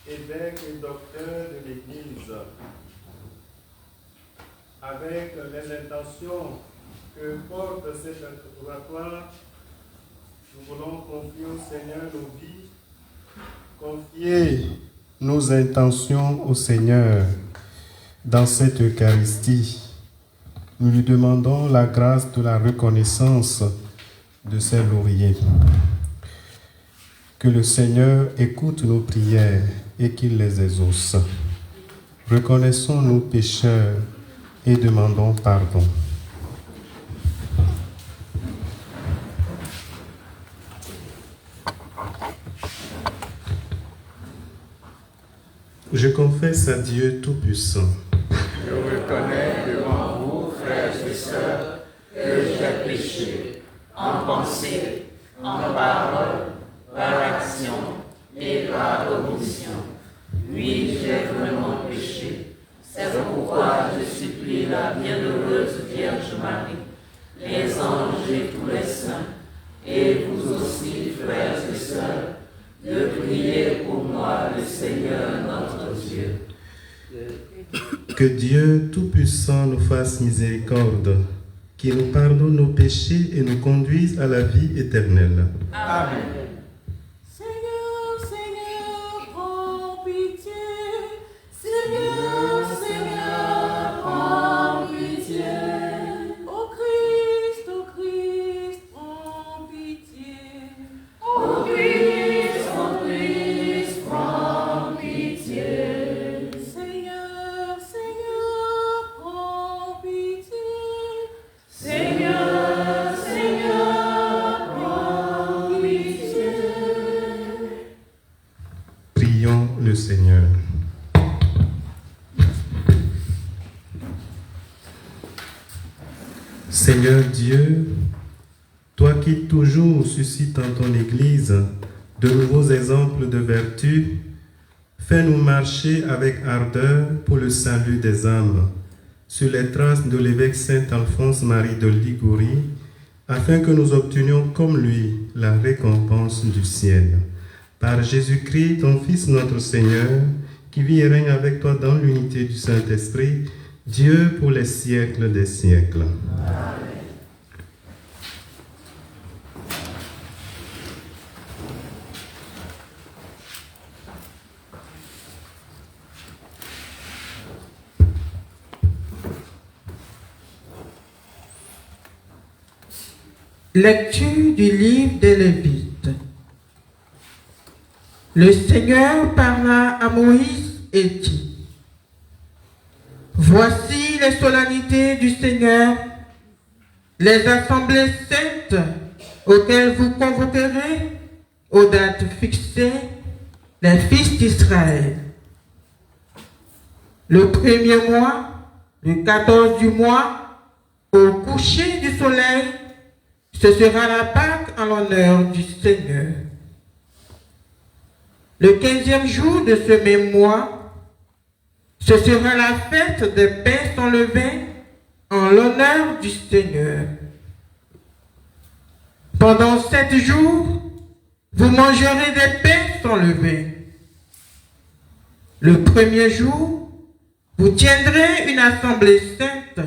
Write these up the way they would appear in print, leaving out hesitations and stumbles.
évêque et docteur de l'Église, avec les intentions que porte cet oratoire, nous voulons confier au Seigneur nos vies, confier nos intentions au Seigneur dans cette Eucharistie. Nous lui demandons la grâce de la reconnaissance de ses lauriers. Que le Seigneur écoute nos prières et qu'il les exauce. Reconnaissons nos pécheurs et demandons pardon. Je confesse à Dieu Tout-Puissant. Je reconnais devant vous, frères et sœurs, que j'ai péché en pensée, en parole, par action et par omission. Oui, j'ai vraiment péché. C'est pourquoi je supplie la bienheureuse Vierge Marie, les anges et tous les saints, et vous aussi, frères et sœurs, de prier pour moi, le Seigneur notre Dieu. Que Dieu Tout-Puissant nous fasse miséricorde, qu'il nous pardonne nos péchés et nous conduise à la vie éternelle. Amen. Seigneur, Seigneur, prends pitié. Seigneur, Seigneur, prends pitié. Ô Christ, prends pitié. Ô Christ, prends pitié. Seigneur, Seigneur, prends pitié. Seigneur, Seigneur, prends pitié. Prions le Seigneur. Seigneur Dieu, toi qui toujours suscites en ton Église de nouveaux exemples de vertu, fais-nous marcher avec ardeur pour le salut des âmes, sur les traces de l'évêque Saint-Alphonse-Marie de Ligurie, afin que nous obtenions comme lui la récompense du ciel. Par Jésus-Christ, ton Fils notre Seigneur, qui vit et règne avec toi dans l'unité du Saint-Esprit, Dieu pour les siècles des siècles. Lecture du livre des Lévites. Le Seigneur parla à Moïse et dit: Voici les solennités du Seigneur, les assemblées saintes auxquelles vous convoquerez aux dates fixées les fils d'Israël. Le premier mois, le 14 du mois, au coucher du soleil, ce sera la Pâque en l'honneur du Seigneur. Le 15e jour de ce même mois, ce sera la fête des pains sans levain en l'honneur du Seigneur. Pendant 7 jours, vous mangerez des pains sans levain. Le premier jour, vous tiendrez une assemblée sainte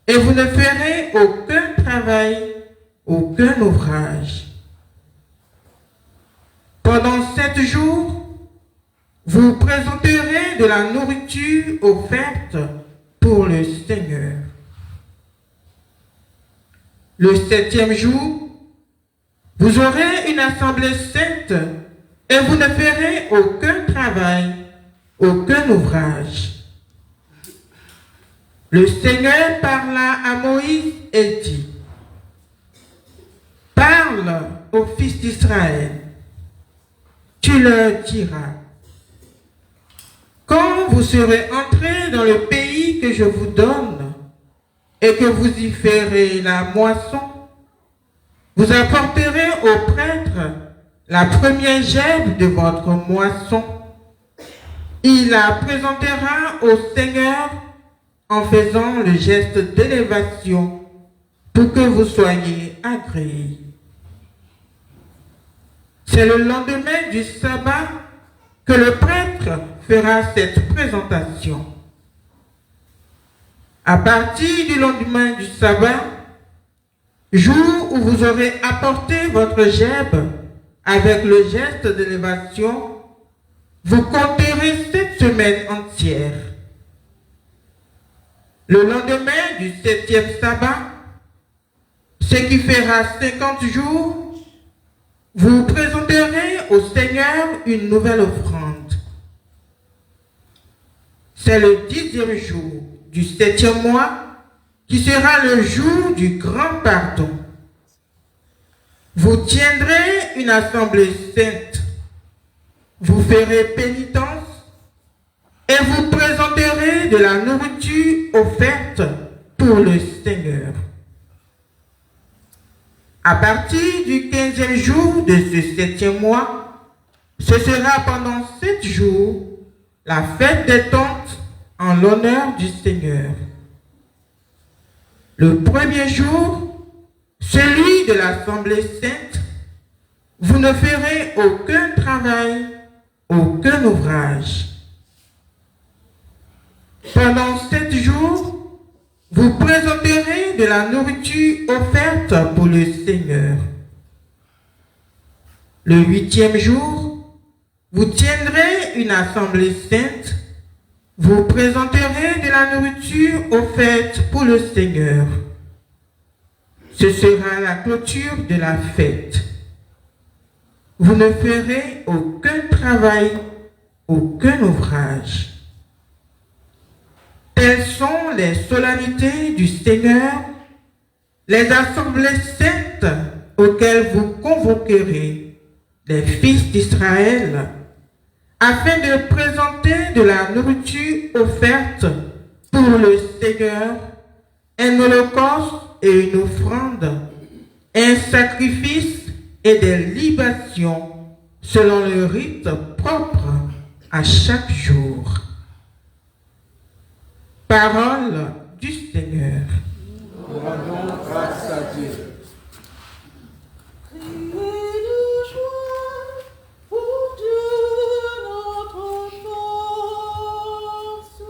et vous ne ferez aucun travail, aucun ouvrage. Pendant 7 jours, vous présenterez de la nourriture offerte pour le Seigneur. Le 7e jour, vous aurez une assemblée sainte et vous ne ferez aucun travail, aucun ouvrage. Le Seigneur parla à Moïse et dit: Parle aux fils d'Israël. Tu leur diras: Quand vous serez entrés dans le pays que je vous donne et que vous y ferez la moisson, vous apporterez au prêtre la première gerbe de votre moisson. Il la présentera au Seigneur en faisant le geste d'élévation pour que vous soyez agréés. C'est le lendemain du sabbat que le prêtre fera cette présentation. À partir du lendemain du sabbat, jour où vous aurez apporté votre gèbe avec le geste d'élévation, vous compterez cette semaine entière. Le lendemain du 7e sabbat, ce qui fera 50 jours, vous présenterez au Seigneur une nouvelle offrande. C'est le 10e jour du 7e mois qui sera le jour du grand pardon. Vous tiendrez une assemblée sainte, vous ferez pénitence et vous présenterez de la nourriture offerte pour le Seigneur. À partir du 15e jour de ce 7e mois, ce sera pendant 7 jours la fête des tentes en l'honneur du Seigneur. Le premier jour, celui de l'Assemblée sainte, vous ne ferez aucun travail, aucun ouvrage. Pendant 7 jours, vous présenterez de la nourriture offerte pour le Seigneur. Le 8e jour, vous tiendrez une assemblée sainte, vous présenterez de la nourriture offerte pour le Seigneur. Ce sera la clôture de la fête. Vous ne ferez aucun travail, aucun ouvrage. Telles sont les solennités du Seigneur, les assemblées saintes auxquelles vous convoquerez les fils d'Israël, afin de présenter de la nourriture offerte pour le Seigneur, un holocauste et une offrande, un sacrifice et des libations selon le rite propre à chaque jour. Parole du Seigneur. Nous rendons grâce à Dieu. Criez de joie pour Dieu notre force.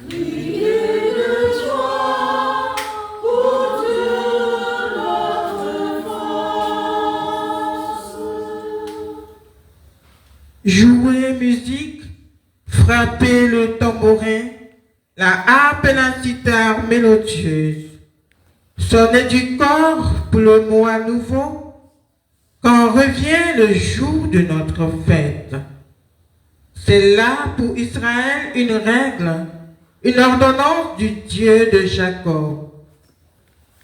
Criez de joie pour Dieu notre force. Jouez musique, frappez le tambourin, la harpe et la cithare mélodieuse. Sonnez du corps pour le mois nouveau, quand revient le jour de notre fête. C'est là pour Israël une règle, une ordonnance du Dieu de Jacob.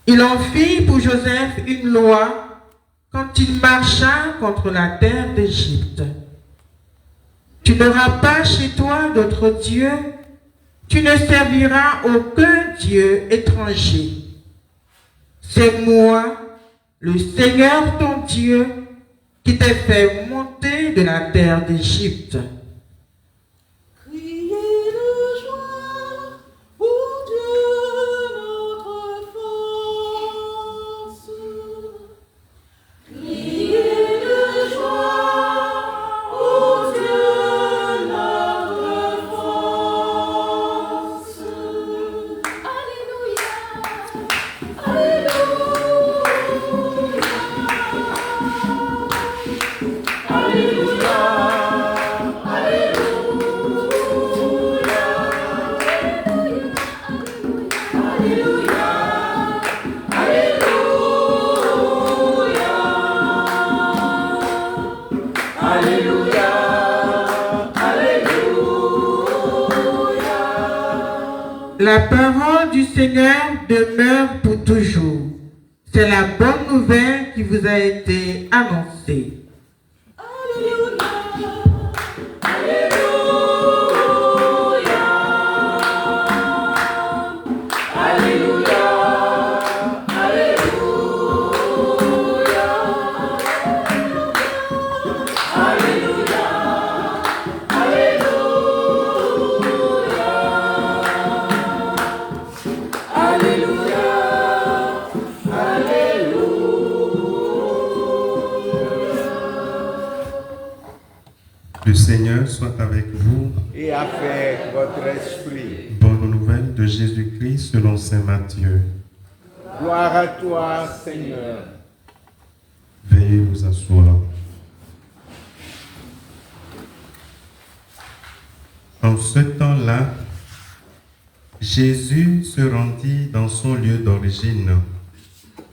Il en fit pour Joseph une loi quand il marcha contre la terre d'Égypte. Tu n'auras pas chez toi d'autre Dieu, tu ne serviras aucun Dieu étranger. C'est moi, le Seigneur ton Dieu, qui t'ai fait monter de la terre d'Égypte. Criez de joie pour Dieu notre force. Criez de joie pour Dieu notre force. Alléluia. Alléluia. La parole du Seigneur demeure pour toujours. C'est la bonne nouvelle qui vous a été annoncée. Seigneur soit avec vous. et avec votre esprit. Bonne nouvelle de Jésus-Christ selon saint Matthieu. Gloire à toi, Seigneur. Veuillez vous asseoir. En ce temps-là, Jésus se rendit dans son lieu d'origine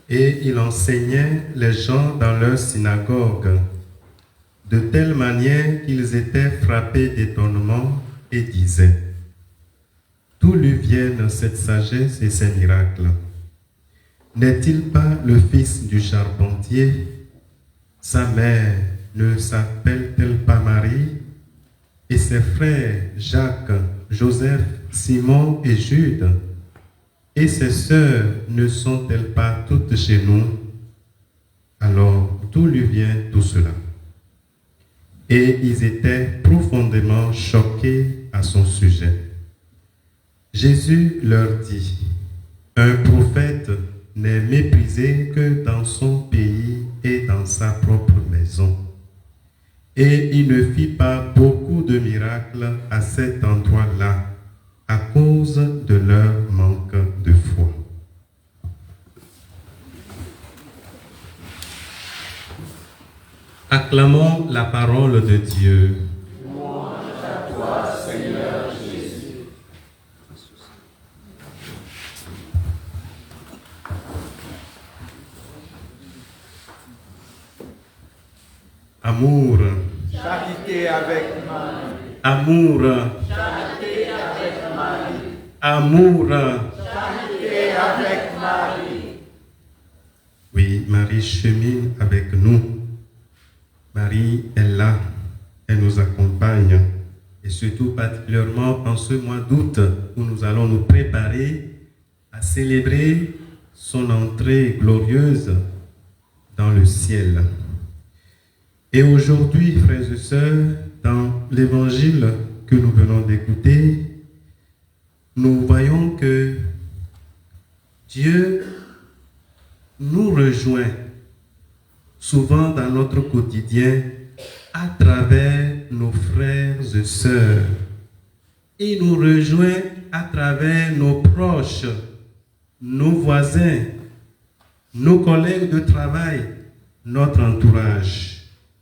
et il enseignait les gens dans leur synagogue, de telle manière qu'ils étaient frappés d'étonnement et disaient: d'où lui viennent cette sagesse et ces miracles? N'est-il pas le fils du charpentier? Sa mère ne s'appelle-t-elle pas Marie? Et ses frères Jacques, Joseph, Simon et Jude? Et ses sœurs ne sont-elles pas toutes chez nous? Alors, d'où lui vient tout cela? Et ils étaient profondément choqués à son sujet. Jésus leur dit: un prophète n'est méprisé que dans son pays et dans sa propre maison. Et il ne fit pas beaucoup de miracles à cet endroit-là à cause de leur manque de foi. Acclamons la parole de Dieu. Louange à toi, Seigneur Jésus. Amour, Charité avec Marie. amour, Charité avec Marie. amour. Charité avec Marie. Oui, Marie chemine avec nous. Marie est là, elle nous accompagne. Et surtout particulièrement en ce mois d'août où nous allons nous préparer à célébrer son entrée glorieuse dans le ciel. Et aujourd'hui, frères et sœurs, dans l'évangile que nous venons d'écouter, nous voyons que Dieu nous rejoint souvent dans notre quotidien à travers nos frères et sœurs. Il nous rejoint à travers nos proches, nos voisins, nos collègues de travail, notre entourage.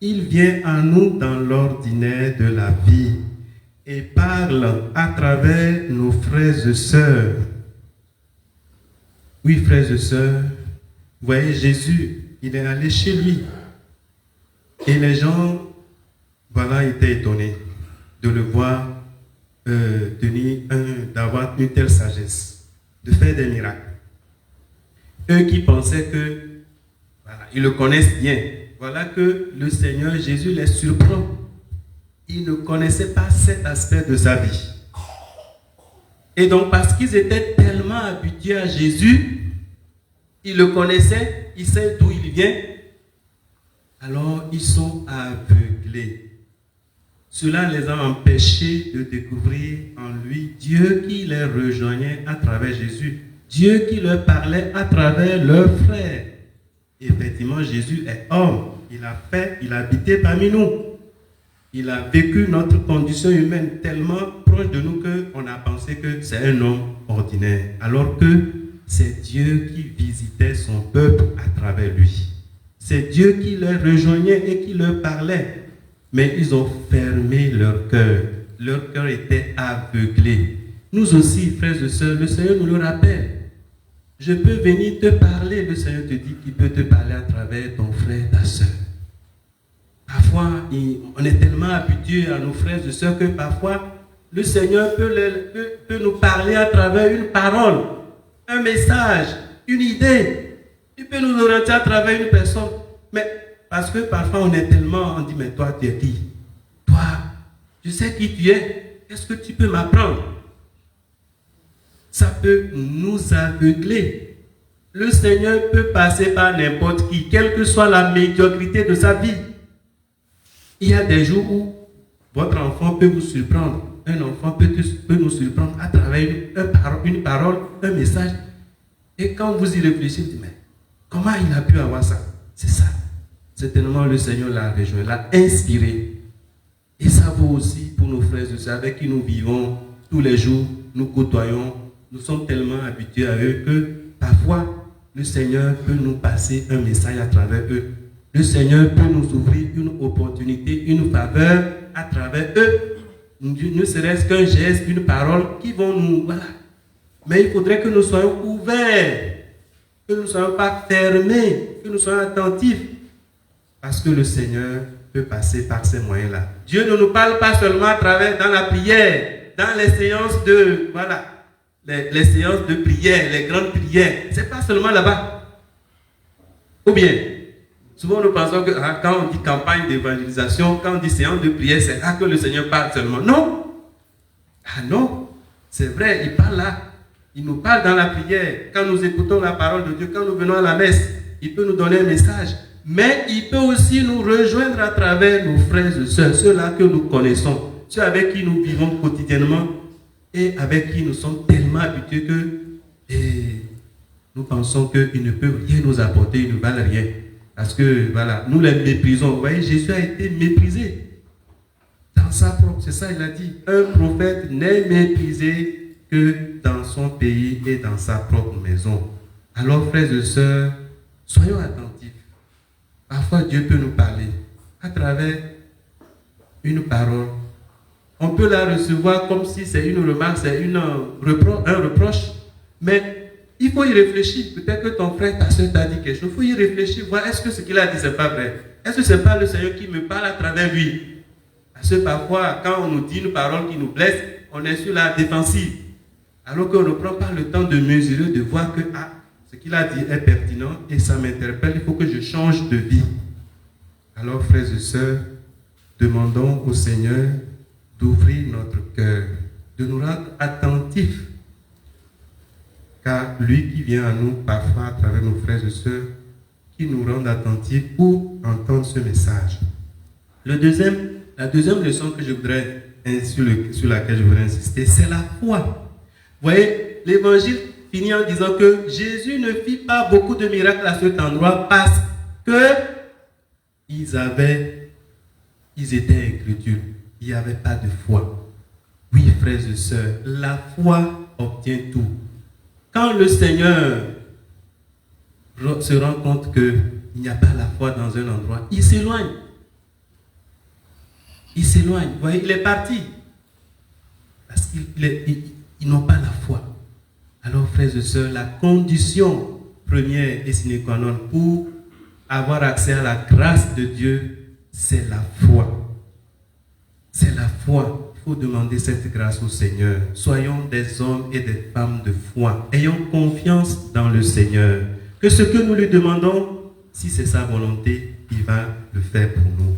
Il vient à nous dans l'ordinaire de la vie et parle à travers nos frères et sœurs. Oui, frères et sœurs, vous voyez, Jésus, il est allé chez lui. Et les gens, voilà, étaient étonnés de le voir d'avoir une telle sagesse, de faire des miracles. Eux qui pensaient que, voilà, ils le connaissent bien. Voilà que le Seigneur Jésus les surprend. Ils ne connaissaient pas cet aspect de sa vie. Et donc, parce qu'ils étaient tellement habitués à Jésus, ils le connaissaient, ils savent d'où il vient, alors ils sont aveuglés. Cela les a empêchés de découvrir en lui Dieu qui les rejoignait à travers Jésus, Dieu qui leur parlait à travers leurs frères. Effectivement, Jésus est homme, il a habité parmi nous. Il a vécu notre condition humaine tellement proche de nous qu'on a pensé que c'est un homme ordinaire, alors que c'est Dieu qui visitait son peuple à travers lui. C'est Dieu qui les rejoignait et qui leur parlait. Mais ils ont fermé leur cœur. Leur cœur était aveuglé. Nous aussi, frères et sœurs, le Seigneur nous le rappelle. Je peux venir te parler, le Seigneur te dit qu'il peut te parler à travers ton frère, ta sœur. Parfois, on est tellement habitué à nos frères et sœurs que parfois, le Seigneur peut nous parler à travers une parole, un message, une idée. Il peut nous orienter à travers une personne. Mais parce que parfois, on est tellement, on dit, mais toi, tu es qui? Toi, je sais qui tu es. Est-ce que tu peux m'apprendre? Ça peut nous aveugler. Le Seigneur peut passer par n'importe qui, quelle que soit la médiocrité de sa vie. Il y a des jours où votre enfant peut vous surprendre. Un enfant peut nous surprendre à travers une parole, un message. Et quand vous y réfléchissez, vous dites, mais comment il a pu avoir ça? C'est ça. Certainement, le Seigneur l'a rejoint, l'a inspiré. Et ça vaut aussi pour nos frères et sœurs avec qui nous vivons tous les jours, nous côtoyons. Nous sommes tellement habitués à eux que parfois, le Seigneur peut nous passer un message à travers eux. Le Seigneur peut nous ouvrir une opportunité, une faveur à travers eux. Ne serait-ce qu'un geste, une parole qui vont nous... Voilà. Mais il faudrait que nous soyons ouverts, que nous ne soyons pas fermés, que nous soyons attentifs. Parce que le Seigneur peut passer par ces moyens-là. Dieu ne nous parle pas seulement à travers dans la prière, dans les séances de... Voilà. Les séances de prière, les grandes prières. Ce n'est pas seulement là-bas. Ou bien, souvent nous pensons que quand on dit campagne d'évangélisation, quand on dit séance de prière, c'est là que le Seigneur parle seulement. Non. Ah non. C'est vrai, il parle là. Il nous parle dans la prière. Quand nous écoutons la parole de Dieu, quand nous venons à la messe, il peut nous donner un message. Mais il peut aussi nous rejoindre à travers nos frères et sœurs, ceux-là que nous connaissons, ceux avec qui nous vivons quotidiennement et avec qui nous sommes tellement habitués que nous pensons qu'ils ne peuvent rien nous apporter, ils ne valent rien. Parce que, voilà, nous les méprisons. Vous voyez, Jésus a été méprisé. Dans sa propre, c'est ça, il a dit. Un prophète n'est méprisé que dans son pays et dans sa propre maison. Alors, frères et sœurs, soyons attentifs. Parfois, Dieu peut nous parler à travers une parole. On peut la recevoir comme si c'est une remarque, c'est un reproche. Mais il faut y réfléchir. Peut-être que ton frère, ta soeur t'a dit quelque chose. Il faut y réfléchir, voir est-ce que ce qu'il a dit, ce n'est pas vrai. Est-ce que ce n'est pas le Seigneur qui me parle à travers lui? Parce que parfois, quand on nous dit une parole qui nous blesse, on est sur la défensive. Alors qu'on ne prend pas le temps de mesurer, de voir que ce qu'il a dit est pertinent et ça m'interpelle, il faut que je change de vie. Alors, frères et sœurs, demandons au Seigneur d'ouvrir notre cœur, de nous rendre attentifs. Car lui qui vient à nous parfois à travers nos frères et sœurs, qui nous rendent attentifs pour entendre ce message. La deuxième leçon que je voudrais, sur laquelle je voudrais insister, c'est la foi. Vous voyez, l'évangile finit en disant que Jésus ne fit pas beaucoup de miracles à cet endroit parce que ils étaient incrédules. Il n'y avait pas de foi. Oui, frères et sœurs, la foi obtient tout. Quand le Seigneur se rend compte qu'il n'y a pas la foi dans un endroit, il s'éloigne. Il s'éloigne. Vous voyez, il est parti. Parce qu'ils n'ont pas la foi. Alors, frères et sœurs, la condition première et sine qua non pour avoir accès à la grâce de Dieu, c'est la foi. C'est la foi. Il faut demander cette grâce au Seigneur. Soyons des hommes et des femmes de foi. Ayons confiance dans le Seigneur. Que ce que nous lui demandons, si c'est sa volonté, il va le faire pour nous.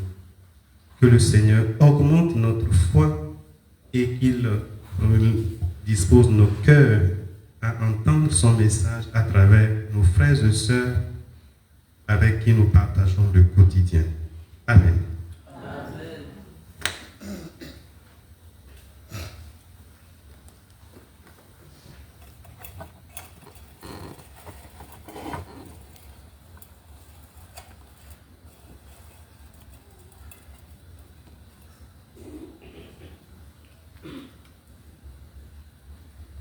Que le Seigneur augmente notre foi et qu'il dispose nos cœurs à entendre son message à travers nos frères et sœurs avec qui nous partageons le quotidien. Amen.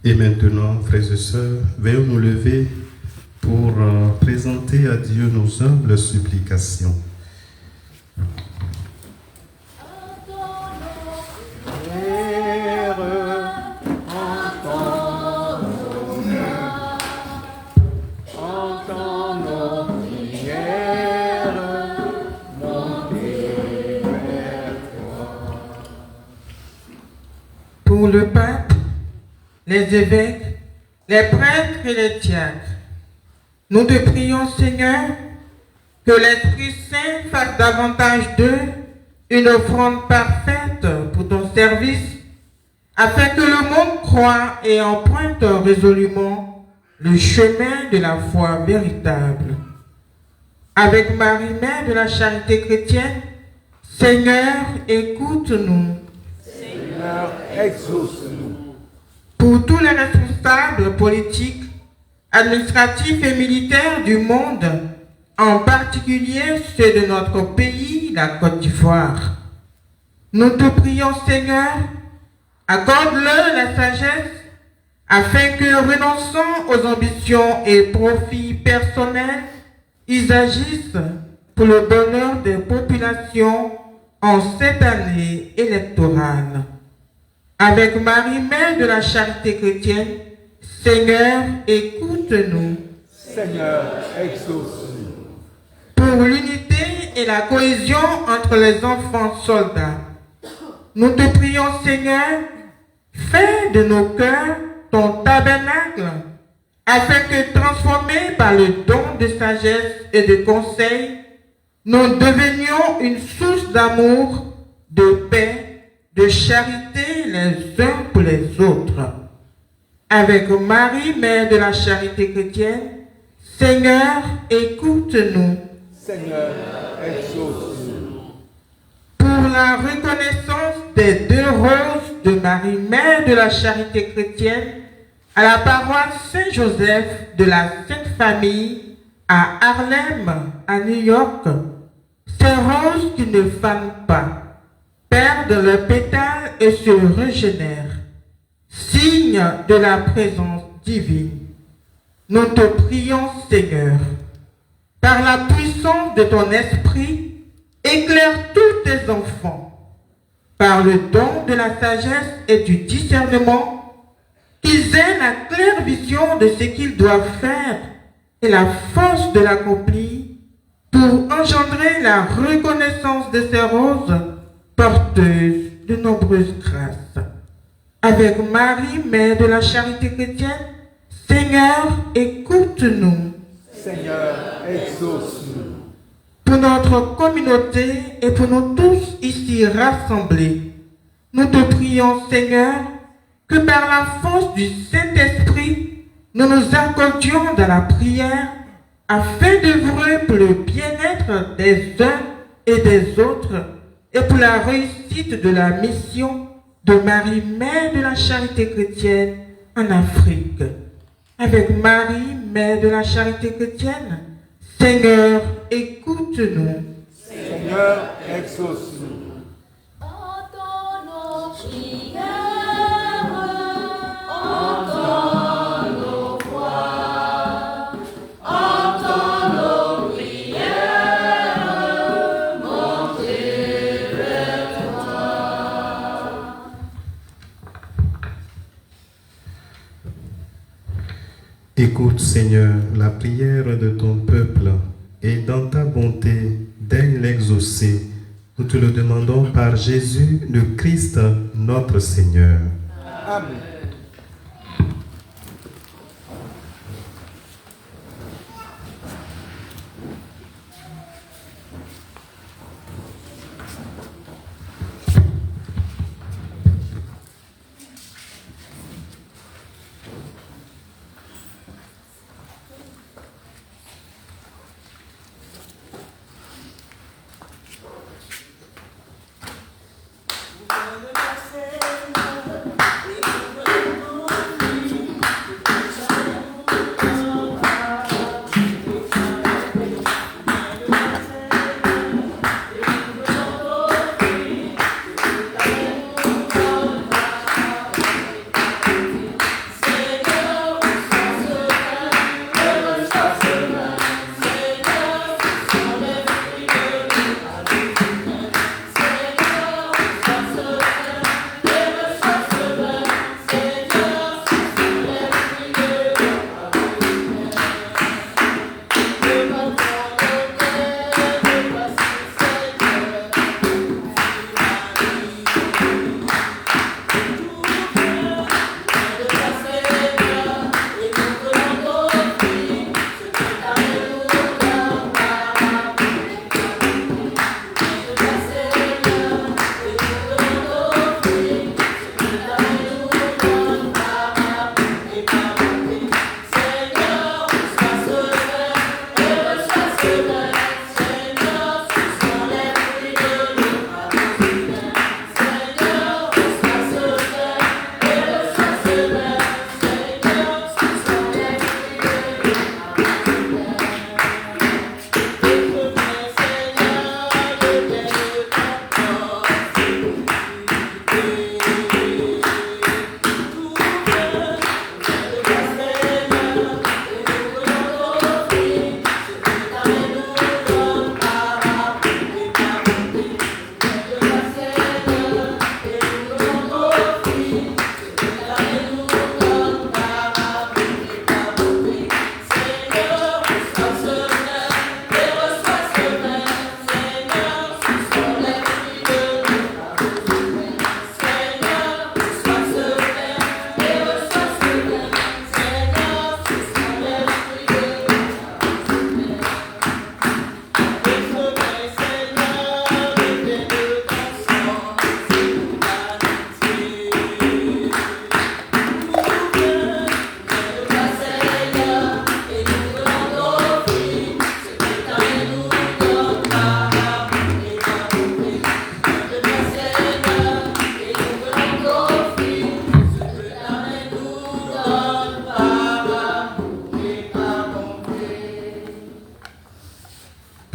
Et maintenant, frères et sœurs, veuillons nous lever pour présenter à Dieu nos humbles supplications. Pour le pape, les évêques, les prêtres et les diacres, nous te prions, Seigneur, que l'Esprit Saint fasse davantage d'eux une offrande parfaite pour ton service, afin que le monde croie et emprunte résolument le chemin de la foi véritable. Avec Marie, Mère de la charité chrétienne, Seigneur, écoute-nous. Seigneur, exauce-nous. Pour tous les responsables politiques, administratifs et militaires du monde, en particulier ceux de notre pays, la Côte d'Ivoire. Nous te prions, Seigneur, accorde-leur la sagesse afin que, renonçant aux ambitions et profits personnels, ils agissent pour le bonheur des populations en cette année électorale. Avec Marie, Mère de la Charité chrétienne, Seigneur, écoute-nous. Seigneur, exauce-nous. Pour l'unité et la cohésion entre les enfants soldats, nous te prions, Seigneur, fais de nos cœurs ton tabernacle, afin que, transformés par le don de sagesse et de conseil, nous devenions une source d'amour, de paix, de charité les uns pour les autres. Avec Marie, Mère de la Charité chrétienne, Seigneur, écoute-nous. Seigneur, exauce-nous. Pour la reconnaissance des 2 roses de Marie, Mère de la Charité chrétienne, à la paroisse Saint-Joseph de la Sainte Famille à Harlem, à New York, ces roses qui ne fanent pas, perdent leurs pétales et se régénèrent, signe de la présence divine. Nous te prions, Seigneur, par la puissance de ton esprit, éclaire tous tes enfants, par le don de la sagesse et du discernement, qu'ils aient la claire vision de ce qu'ils doivent faire et la force de l'accomplir pour engendrer la reconnaissance de ces roses porteuses de nombreuses grâces. Avec Marie, Mère de la Charité chrétienne, Seigneur, écoute-nous. Seigneur, exauce-nous. Pour notre communauté et pour nous tous ici rassemblés, nous te prions, Seigneur, que par la force du Saint-Esprit, nous nous accordions dans la prière afin d'œuvrer pour le bien-être des uns et des autres et pour la réussite de la mission de Marie, Mère de la Charité chrétienne en Afrique. Avec Marie, Mère de la Charité chrétienne, Seigneur, écoute-nous. Seigneur, exauce-nous. Entends nos prières, entends nos voix, entends nos prières, montez vers toi. Écoute, Seigneur, la prière de ton peuple et dans ta bonté, daigne l'exaucer. Nous te le demandons par Jésus, le Christ, notre Seigneur. Amen. Vous pouvez me passer, oui, vous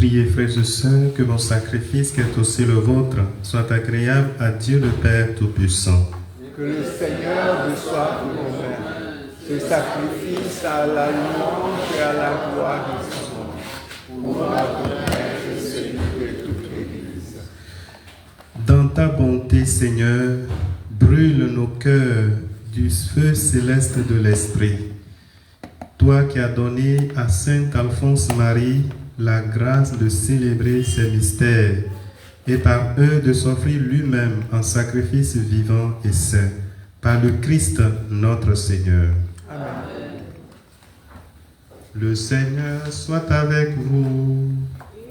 Priez, frères et sœurs, que mon sacrifice, qui est aussi le vôtre, soit agréable à Dieu le Père Tout-Puissant. Que le Seigneur reçoive vos mains, ce sacrifice à la louange et à la gloire de son nom, pour notre Père et celui de toute l'Église. Dans ta bonté, Seigneur, brûle nos cœurs du feu céleste de l'Esprit. Toi qui as donné à Saint Alphonse Marie la grâce de célébrer ces mystères et par eux de s'offrir lui-même en sacrifice vivant et saint, par le Christ notre Seigneur. Amen. Le Seigneur soit avec vous.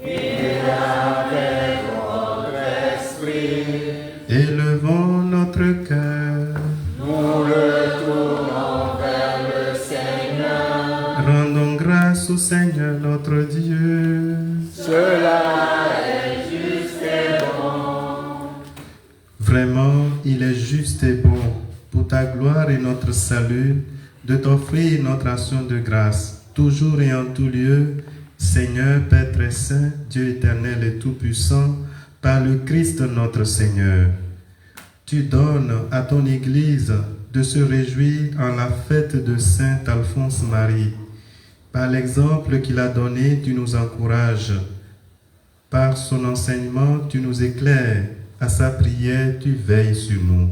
Et avec votre esprit, Élevons notre cœur. nous le tournons vers le Seigneur. Rendons grâce au Seigneur notre Dieu. Cela est juste et bon. Vraiment, il est juste et bon, pour ta gloire et notre salut, de t'offrir notre action de grâce, toujours et en tout lieu, Seigneur, Père très saint, Dieu éternel et tout-puissant, par le Christ notre Seigneur. Tu donnes à ton Église de se réjouir en la fête de Saint Alphonse Marie. Par l'exemple qu'il a donné, tu nous encourages. Par son enseignement, tu nous éclaires. À sa prière, tu veilles sur nous.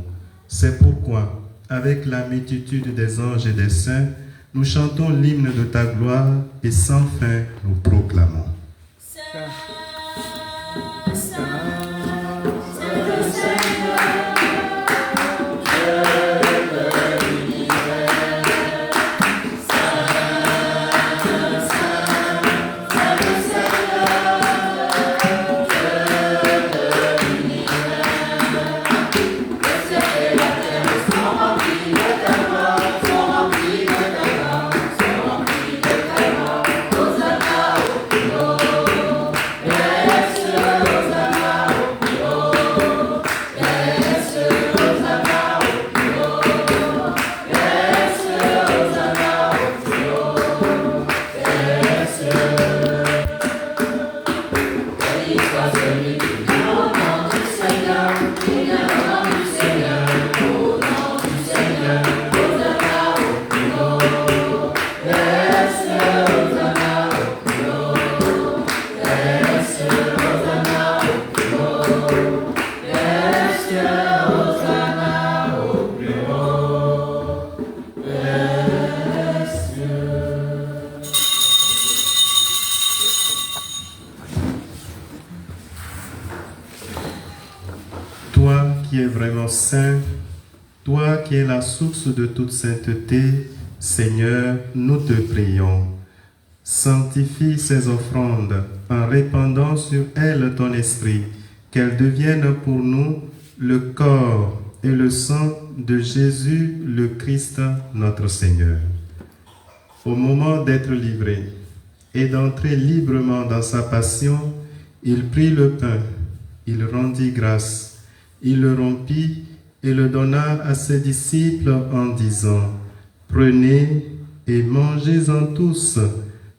C'est pourquoi, avec la multitude des anges et des saints, nous chantons l'hymne de ta gloire et sans fin nous proclamons. Toi qui es vraiment saint, toi qui es la source de toute sainteté, Seigneur, nous te prions. Sanctifie ces offrandes en répandant sur elles ton esprit, qu'elles deviennent pour nous le corps et le sang de Jésus le Christ notre Seigneur. Au moment d'être livré et d'entrer librement dans sa passion, il prit le pain, il rendit grâce, il le rompit et le donna à ses disciples en disant: Prenez et mangez-en tous,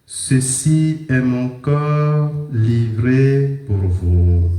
ceci est mon corps livré pour vous.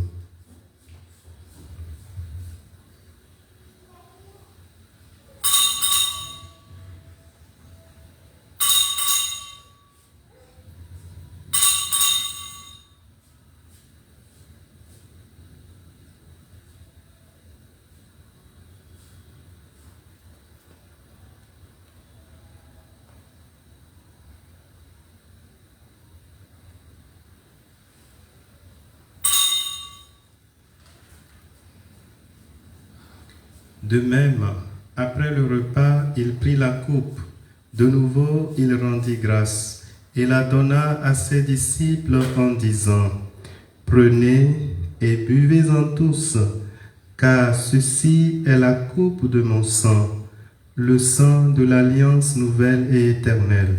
De même, après le repas, il prit la coupe. De nouveau, il rendit grâce et la donna à ses disciples en disant: Prenez et buvez-en tous, car ceci est la coupe de mon sang, le sang de l'alliance nouvelle et éternelle,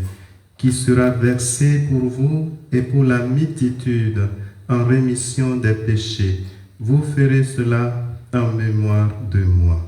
qui sera versé pour vous et pour la multitude en rémission des péchés. Vous ferez cela en mémoire de moi.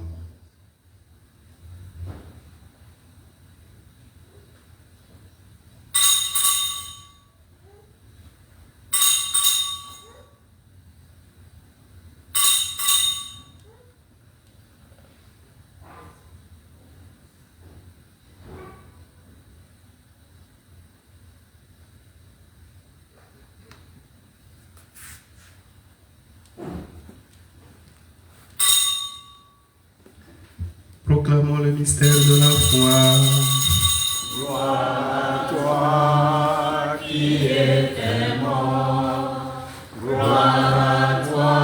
Proclamons le mystère de la foi. Gloire à toi qui étais mort. Gloire à toi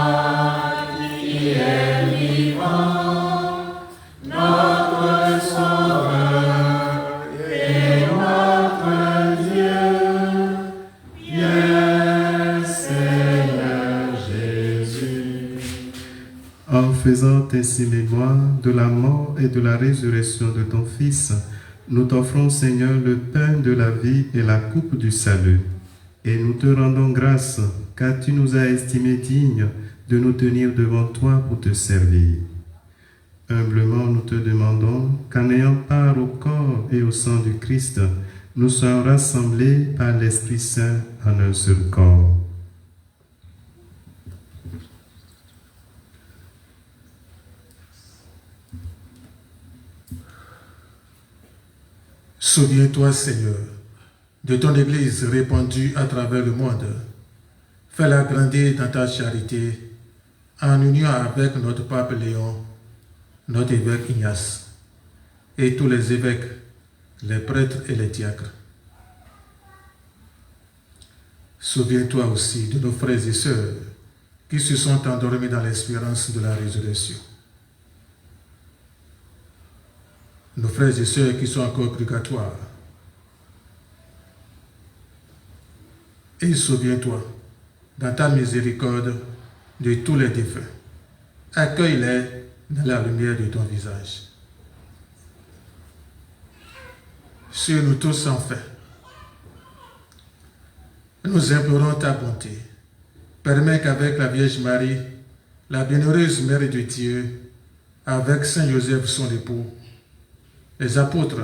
qui es vivant. Notre Sauveur et notre Dieu. Viens, Seigneur Jésus. En faisant ainsi mémoire de la mort et de la résurrection de ton Fils, nous t'offrons, Seigneur, le pain de la vie et la coupe du salut. Et nous te rendons grâce, car tu nous as estimés dignes de nous tenir devant toi pour te servir. Humblement, nous te demandons qu'en ayant part au corps et au sang du Christ, nous soyons rassemblés par l'Esprit Saint en un seul corps. Souviens-toi, Seigneur, de ton Église répandue à travers le monde. Fais-la grandir dans ta charité, en union avec notre pape Léon, notre évêque Ignace, et tous les évêques, les prêtres et les diacres. Souviens-toi aussi de nos frères et sœurs qui se sont endormis dans l'espérance de la résurrection. Nos frères et sœurs qui sont encore purgatoires. Et souviens-toi, dans ta miséricorde, de tous les défunts. Accueille-les dans la lumière de ton visage. Sur nous tous enfin, nous implorons ta bonté. Permets qu'avec la Vierge Marie, la bienheureuse Mère de Dieu, avec Saint Joseph son époux, les apôtres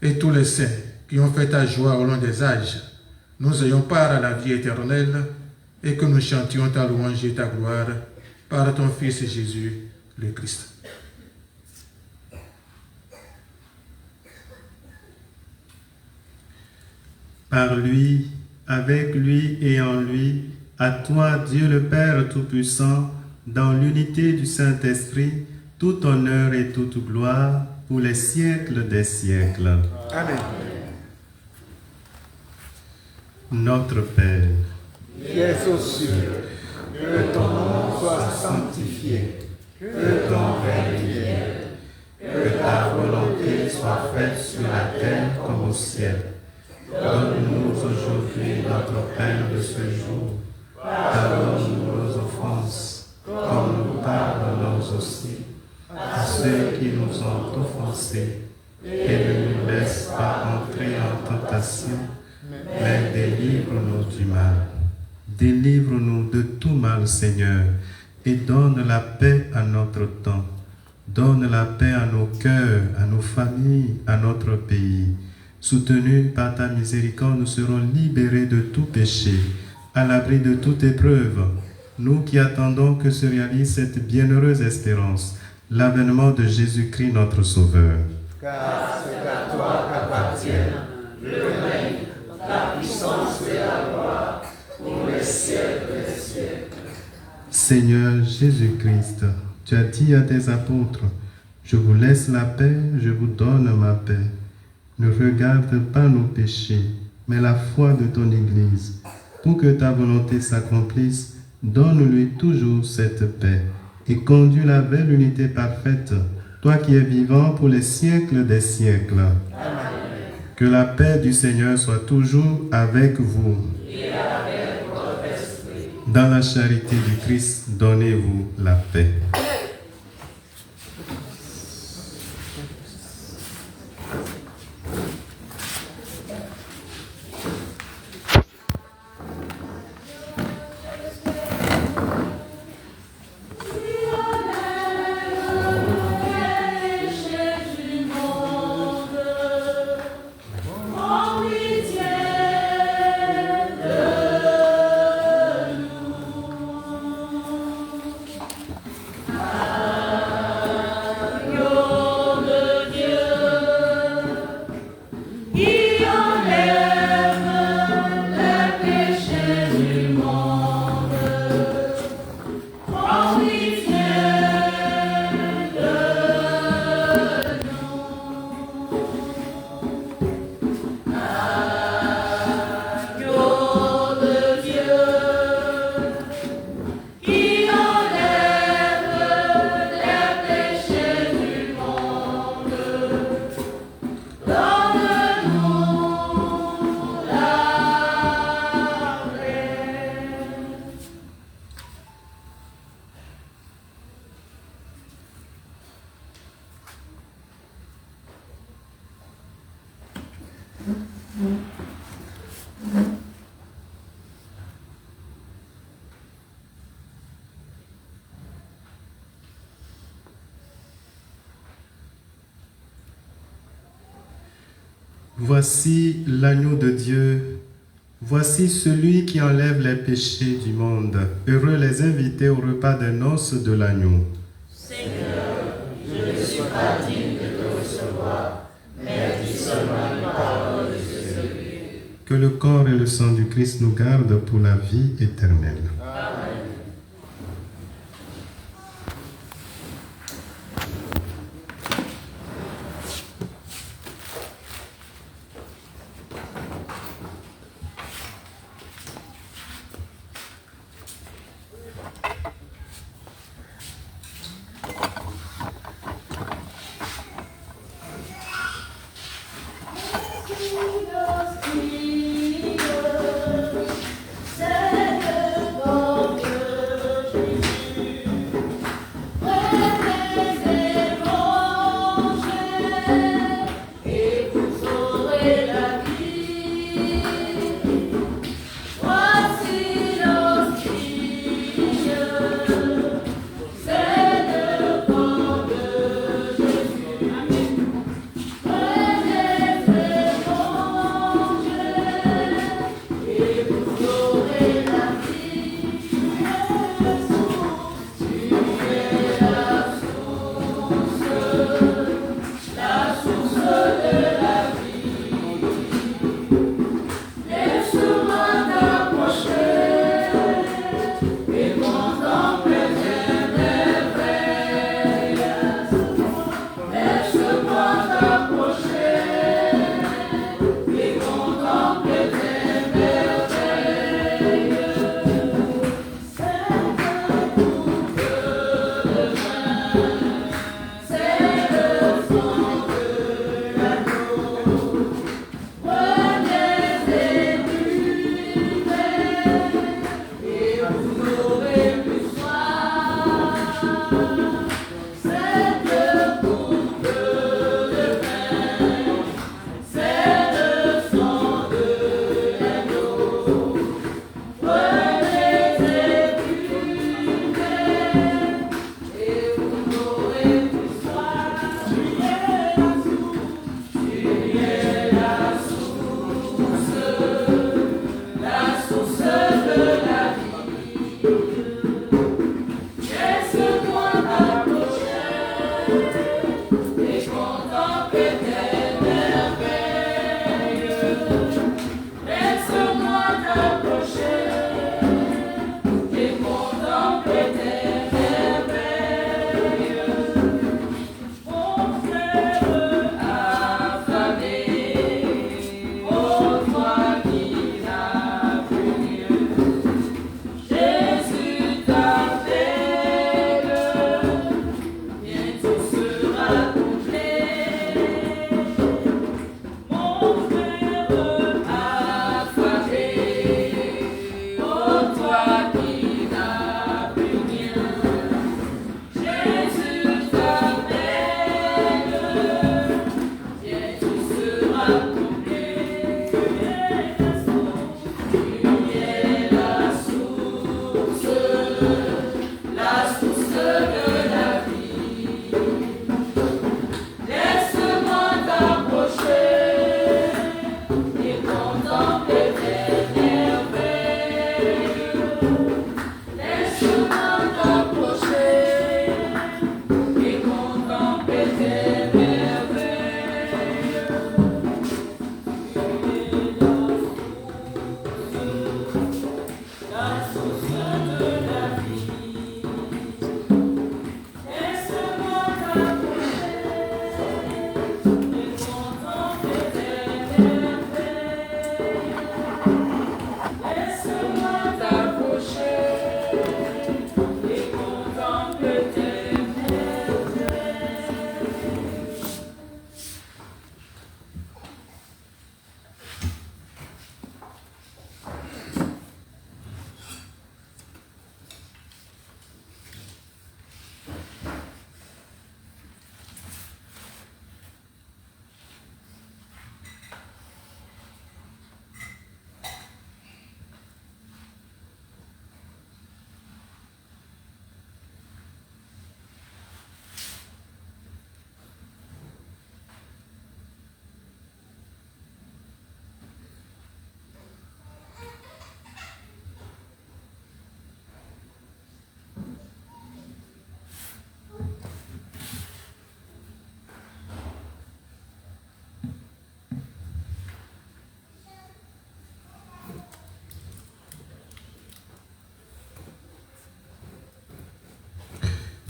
et tous les saints qui ont fait ta joie au long des âges, nous ayons part à la vie éternelle et que nous chantions ta louange et ta gloire par ton Fils Jésus, le Christ. Par lui, avec lui et en lui, à toi, Dieu le Père Tout-Puissant, dans l'unité du Saint-Esprit, tout honneur et toute gloire pour les siècles des siècles. Amen. Notre Père, Qui es aux cieux, que ton nom soit sanctifié, que ton règne vienne, que ta volonté soit faite sur la terre comme au ciel. Donne-nous aujourd'hui notre pain de ce jour. Pardonne-nous nos offenses, comme nous pardonnons aussi à ceux qui nous ont offensés. Et ne nous laisse pas entrer en tentation, mais délivre-nous du mal. délivre-nous de tout mal, Seigneur, et donne la paix à notre temps. Donne la paix à nos cœurs, à nos familles, à notre pays. Soutenus par ta miséricorde, nous serons libérés de tout péché, à l'abri de toute épreuve. Nous qui attendons que se réalise cette bienheureuse espérance, l'avènement de Jésus-Christ notre Sauveur. Car c'est à toi qu'appartiennent le règne, la puissance et la gloire pour les siècles des siècles. Seigneur Jésus-Christ, tu as dit à tes apôtres, « Je vous laisse la paix, je vous donne ma paix. Ne regarde pas nos péchés, mais la foi de ton Église. Pour que ta volonté s'accomplisse, donne-lui toujours cette paix et conduis-la vers l'unité parfaite, toi qui es vivant pour les siècles des siècles. Amen. Que la paix du Seigneur soit toujours avec vous. Et avec votre esprit. Dans la charité du Christ, donnez-vous la paix. Voici l'agneau de Dieu, voici celui qui enlève les péchés du monde. Heureux les invités au repas des noces de l'agneau. Seigneur, je ne suis pas digne de te recevoir, mais dis seulement une parole et je serai. Que le corps et le sang du Christ nous gardent pour la vie éternelle. Amen.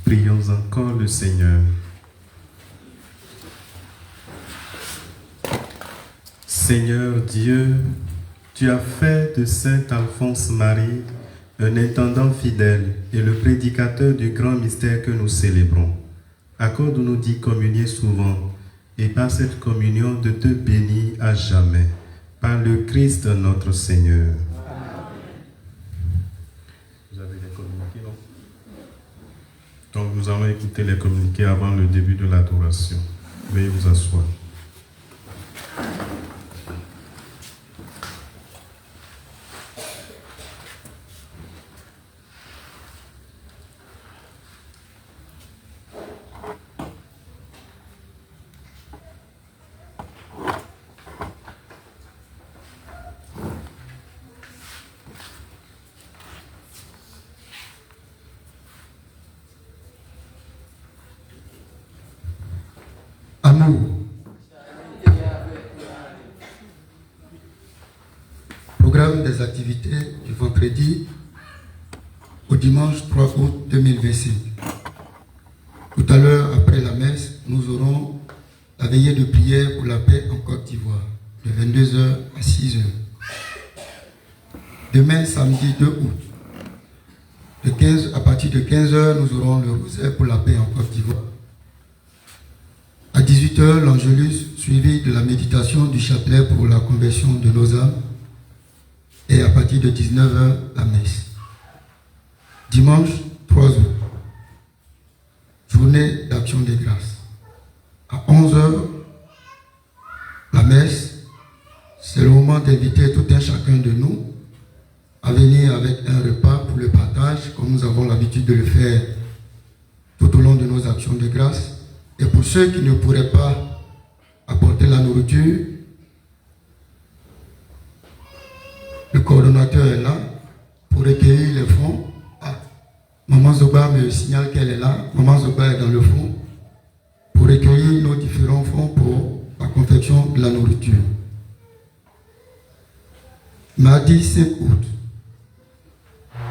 Prions encore le Seigneur. Seigneur Dieu, tu as fait de Saint Alphonse Marie un intendant fidèle et le prédicateur du grand mystère que nous célébrons. Accorde-nous d'y communier souvent et par cette communion de te bénir à jamais. Par le Christ notre Seigneur. Vous avez les communiqués, non? Donc nous allons écouter les communiqués avant le début de l'adoration. Veuillez vous asseoir. Amour. Programme des activités du vendredi au dimanche 3 août 2025. Tout à l'heure, après la messe, nous aurons la veillée de prière pour la paix en Côte d'Ivoire, de 22h à 6h. Demain, samedi 2 août, à partir de 15h, nous aurons le rosaire pour la paix en Côte d'Ivoire. À 18h, l'Angélus, suivi de la méditation du chapelet pour la conversion de nos âmes. Et à partir de 19h, la messe. Dimanche 3 août, journée d'action des grâces. À 11h, la messe. C'est le moment d'inviter tout un chacun de nous à venir avec un repas pour le partage, comme nous avons l'habitude de le faire tout au long de nos actions de grâce. Et pour ceux qui ne pourraient pas apporter la nourriture, le coordonnateur est là pour recueillir les fonds. Maman Zoba me signale qu'elle est là. Maman Zoba est dans le fond pour recueillir nos différents fonds pour la confection de la nourriture. Mardi 5 août,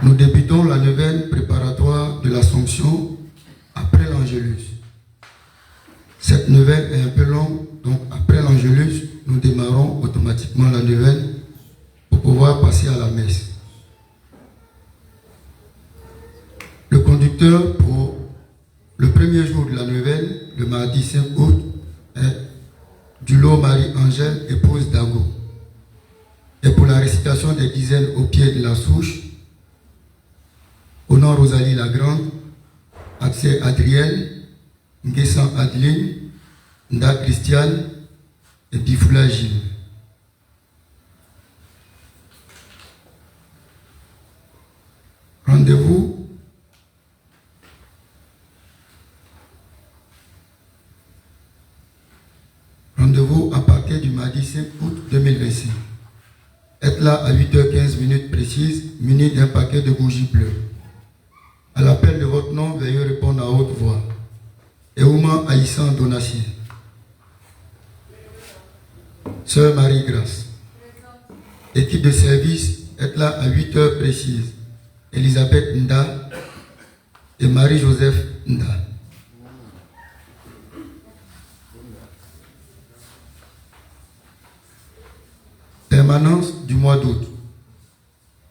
nous débutons la neuvaine préparatoire de l'Assomption après l'Angélus. Cette neuvaine est un peu longue, donc après l'Angélus, nous démarrons automatiquement la neuvaine pour pouvoir passer à la messe. Le conducteur pour le premier jour de la neuvaine, le mardi 5 août, est Dulot Marie-Angèle, épouse d'Ago. Et pour la récitation des dizaines au pied de la souche, au nom Rosalie la Grande, Axel Adriel, Nguessan Adeline, Nda Christiane et Bifoula Gilles. Rendez-vous à partir du mardi 5 août 2025. Être là à 8h15 précises, muni d'un paquet de bougies bleues. À l'appel de votre nom, veuillez répondre à haute voix. Eouma Aïssan Donatien. Sœur Marie-Grâce. Équipe de service, être là à 8h précises. Elisabeth Nda et Marie-Joseph Nda. Permanence du mois d'août.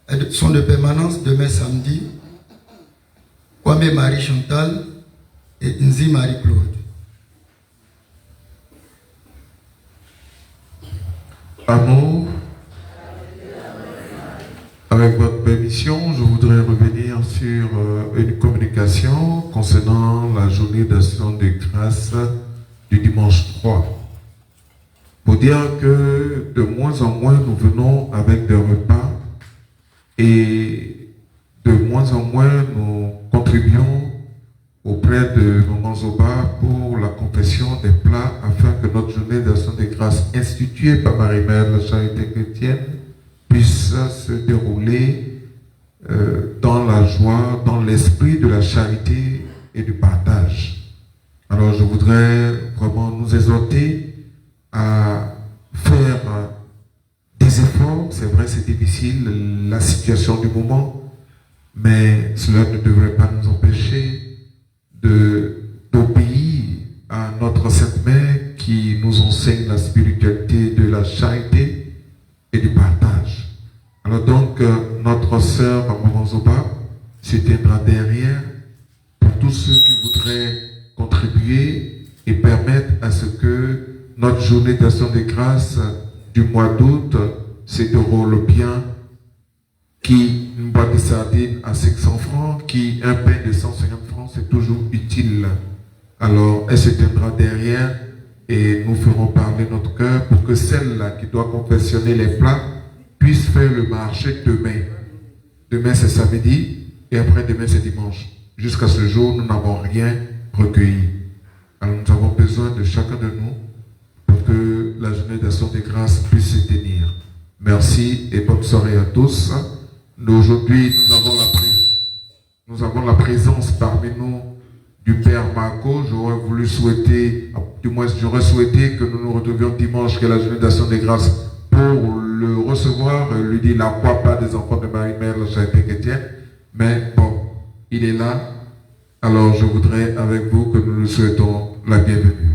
Elles sont de permanence demain samedi. Kwame Marie-Chantal et Nzi Marie-Claude. Amour, avec votre permission, je voudrais revenir sur une communication concernant la journée d'action de grâce du dimanche 3. Pour dire que de moins en moins nous venons avec des repas et de moins en moins nous contribuons auprès de Maman Zoba pour la confession des plats afin que notre journée d'action de grâce instituée par Marie-Mère de la Charité chrétienne puisse se dérouler dans la joie, dans l'esprit de la charité et du partage. Alors je voudrais vraiment nous exhorter à faire des efforts. C'est vrai, c'est difficile, la situation du moment, mais cela ne devrait pas nous empêcher d'obéir à notre Sainte Mère qui nous enseigne la spiritualité de la charité et du partage. Alors donc, notre sœur Maman Zoba se tiendra derrière pour tous ceux qui voudraient contribuer et permettre à ce que notre journée d'action de grâce du mois d'août se déroule bien, qui une boîte de sardines à 500 francs, qui un pain de 150 francs, c'est toujours utile. Alors, elle se tiendra derrière et nous ferons parler notre cœur pour que celle-là qui doit confectionner les plats puisse faire le marché demain. Demain, c'est samedi et après-demain, c'est dimanche. Jusqu'à ce jour, nous n'avons rien recueilli. Alors, nous avons besoin de chacun de nous pour que la journée d'action de grâce puisse se tenir. Merci et bonne soirée à tous. Aujourd'hui, nous avons la présence parmi nous du Père Marco. J'aurais voulu souhaiter, du moins j'aurais souhaité que nous nous retrouvions dimanche, que la journée d'action de grâce, pour le recevoir, lui dire la croix pas des enfants de Marie-Mère, la charité chrétienne. Mais bon, il est là. Alors je voudrais avec vous que nous lui souhaitons la bienvenue.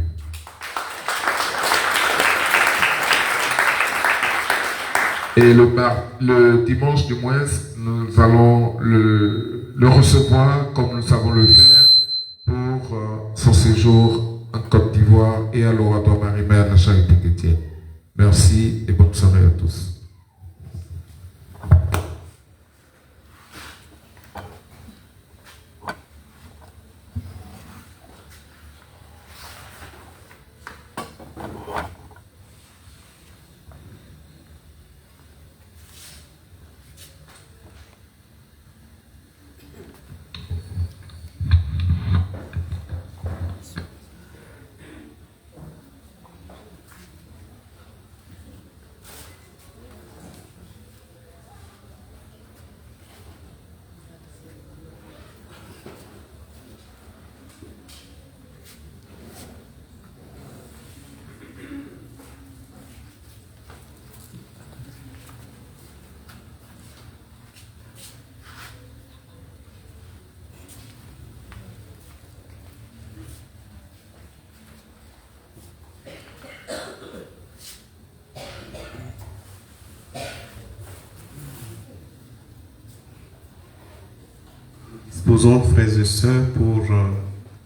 Et le dimanche du moins, nous allons le recevoir comme nous savons le faire pour son séjour en Côte d'Ivoire et à l'Oratoire Marie-Mère de la charité chrétienne. Merci et bonne soirée à tous. Disposons, frères et sœurs, pour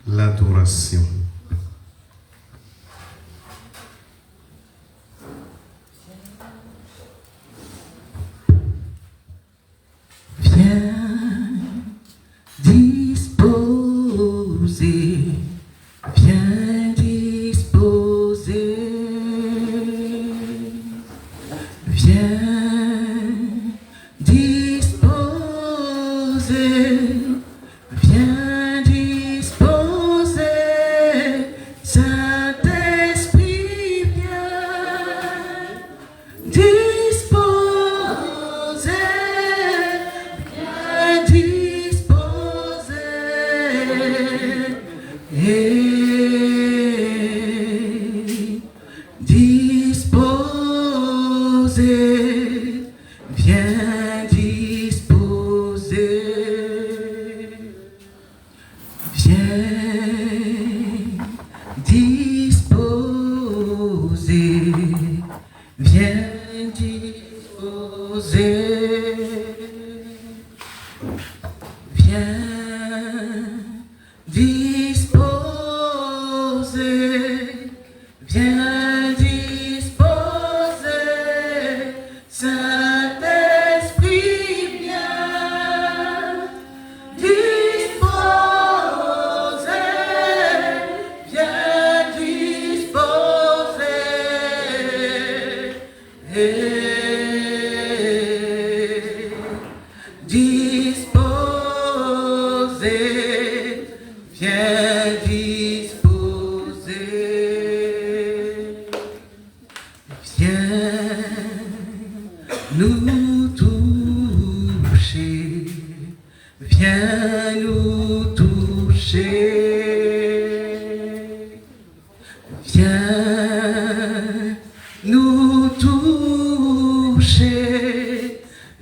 l'adoration. Viens disposer, viens disposer, viens disposer. Viens disposer, Saint-Esprit, viens disposer, viens disposer, disposer, viens disposer. Viens disposer, viens disposer, viens disposer, viens disposer, Saint-Esprit, viens disposer, viens disposer, disposer, viens disposer, viens nous toucher, viens nous toucher, viens nous toucher,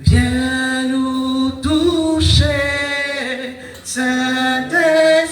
viens nous toucher, Saint-Esprit,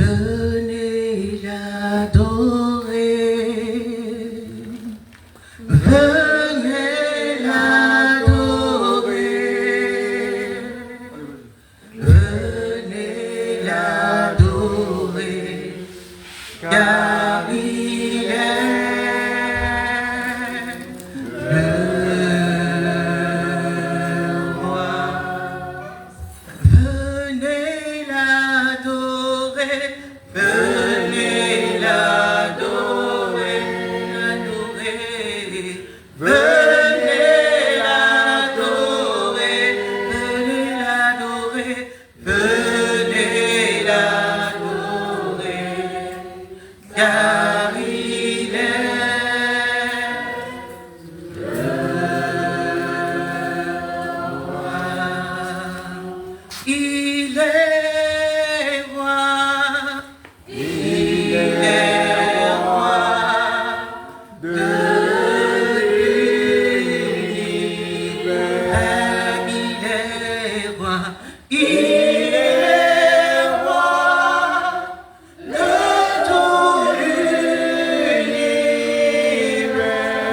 venez l'adorer. Venez l'adorer. Venez l'adorer. Car il est le roi. Venez l'adorer, venez l'adorer, l'adorer. Venez l'adorer, venez l'adorer, venez l'adorer. Car il est il est roi, il est roi de l'univers. Il est roi, il est roi de tout l'univers.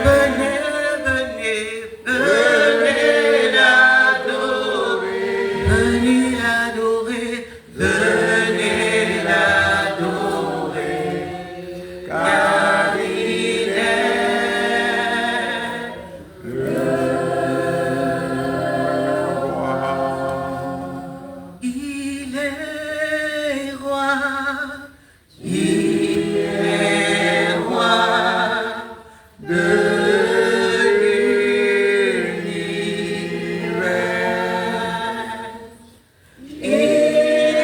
Venez, venez, venez l'adorer. Venez l'adorer, venez l'adorer, car il est le roi. Il est roi, il est roi de l'univers. Il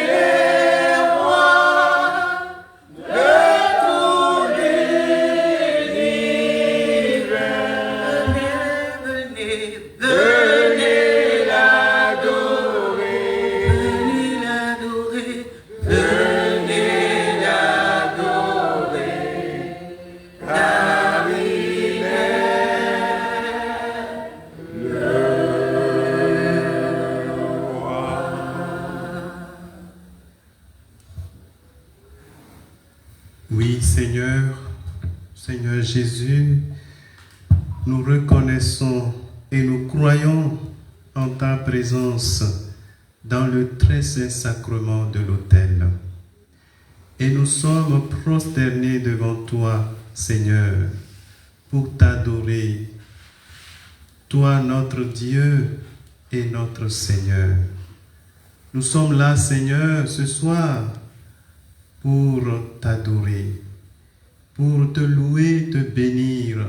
est roi de tout l'univers. Venez, venez l'adorer. Venez l'adorer. Venez l'adorer. Car il est le roi. Oui, Seigneur, Seigneur Jésus, nous reconnaissons et nous croyons en ta présence dans le très saint sacrement de l'autel. Et nous sommes prosternés devant toi, Seigneur, pour t'adorer, toi notre Dieu et notre Seigneur. Nous sommes là, Seigneur, ce soir, pour t'adorer, pour te louer, te bénir,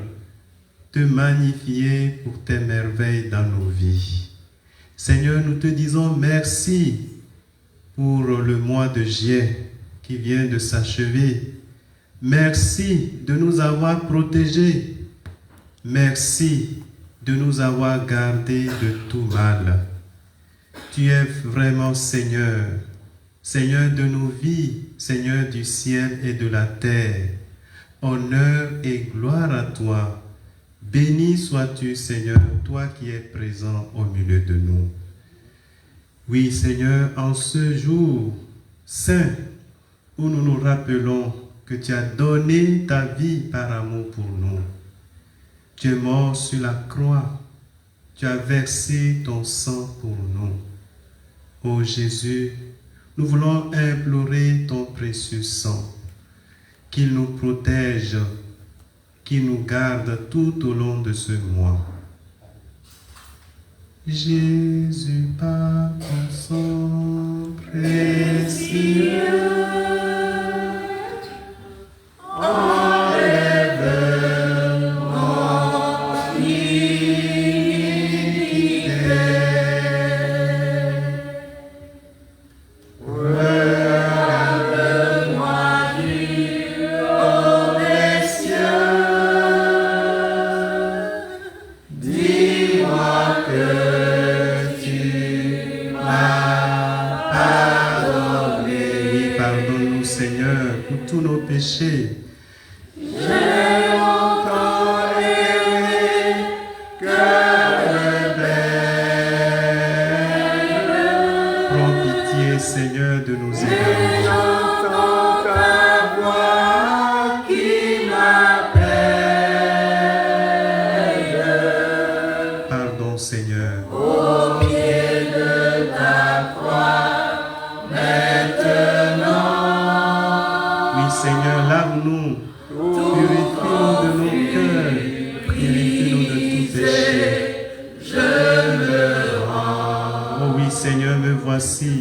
te magnifier pour tes merveilles dans nos vies. Seigneur, nous te disons merci pour le mois de juillet qui vient de s'achever. Merci de nous avoir protégés. Merci de nous avoir gardés de tout mal. Tu es vraiment Seigneur, Seigneur de nos vies, Seigneur du ciel et de la terre. Honneur et gloire à toi. Béni sois-tu, Seigneur, toi qui es présent au milieu de nous. Oui, Seigneur, en ce jour saint où nous nous rappelons que tu as donné ta vie par amour pour nous. Tu es mort sur la croix. Tu as versé ton sang pour nous. Ô Jésus, nous voulons implorer ton précieux sang, qu'il nous protège, qu'il nous garde tout au long de ce mois. Jésus, par ton sang précieux, enlève mon iniquité. Relève-moi du haut des cieux. Dis-moi que tu m'as pardonné. Oui, pardonne-nous, Seigneur, pour tous nos péchés. J'ai encore erré, cœur rebelle. Prends pitié, Seigneur, de nos égarements. Seigneur, lave-nous, purifie-nous de nos cœurs, purifie-nous de tout péché. Oh oui, Seigneur, me voici.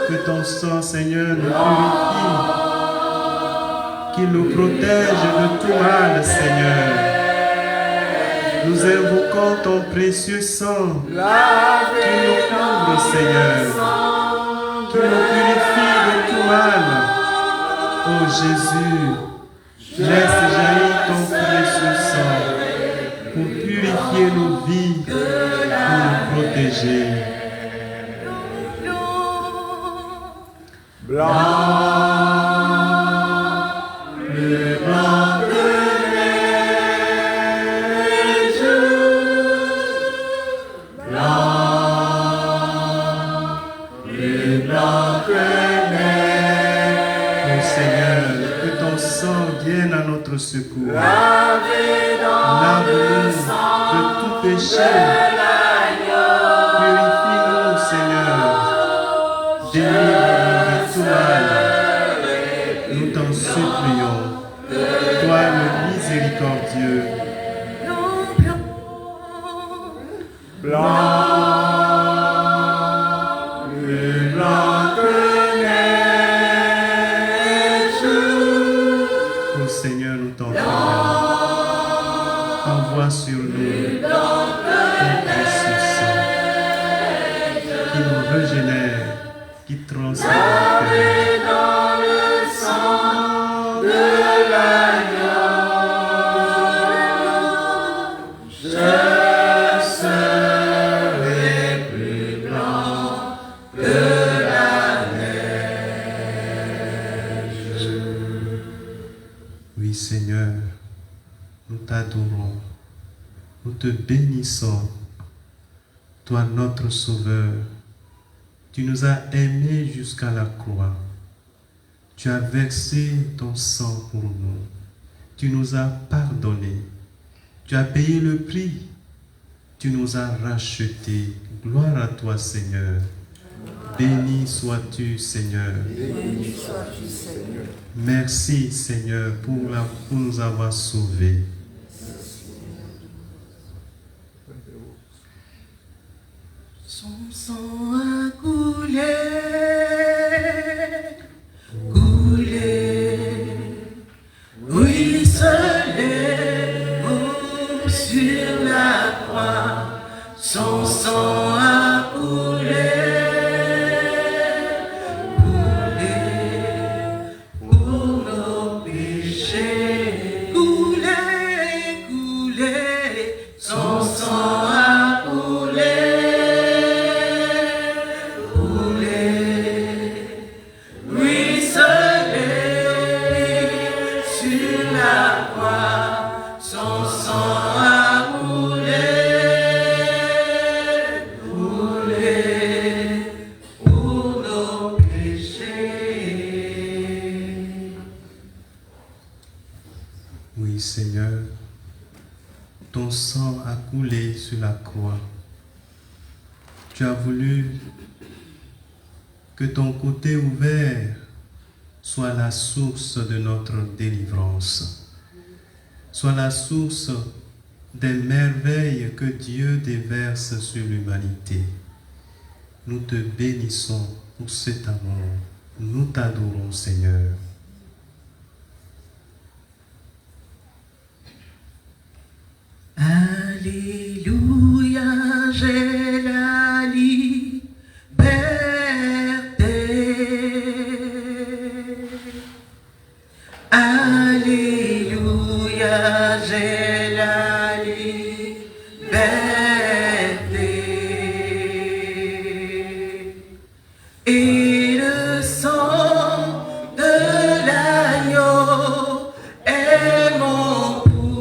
Que ton sang, Seigneur, nous purifie, qu'il nous protège de tout mal, Seigneur. Nous invoquons ton précieux sang qui nous couvre, Seigneur, qui nous purifie de tout mal. Oh Jésus, laisse jaillir ton précieux sang pour purifier nos vies, pour nous protéger. Vienne à notre secours. Lave-nous de tout péché. Purifie-nous, Seigneur. Délivre-nous de tout mal. Nous t'en supplions. Toi, le miséricordieux. Seigneur, nous t'en prions. Envoie sur nous ton précieux sang qui nous régénère, qui transforme le cœur. Dans le sang de l'agneau, je serai plus blanc que la neige. Oui, Seigneur, nous t'adorons, nous te bénissons. Toi, notre Sauveur, tu nous as aimés jusqu'à la croix. Tu as versé ton sang pour nous. Tu nous as pardonnés. Tu as payé le prix. Tu nous as rachetés. Gloire à toi, Seigneur. Béni sois-tu, Seigneur. Béni sois-tu, Seigneur. Merci, Seigneur, pour nous avoir sauvés. Son sang a coulé, coulé, ruisselé, oh, sur la croix. Son sang a coulé. Oui, Seigneur, ton sang a coulé sur la croix. Tu as voulu que ton côté ouvert soit la source de notre délivrance, soit la source des merveilles que Dieu déverse sur l'humanité. Nous te bénissons pour cet amour. Nous t'adorons, Seigneur. Alléluia, j'ai la liberté. Alléluia, j'ai la liberté. Et le sang de l'agneau est mon bouclier.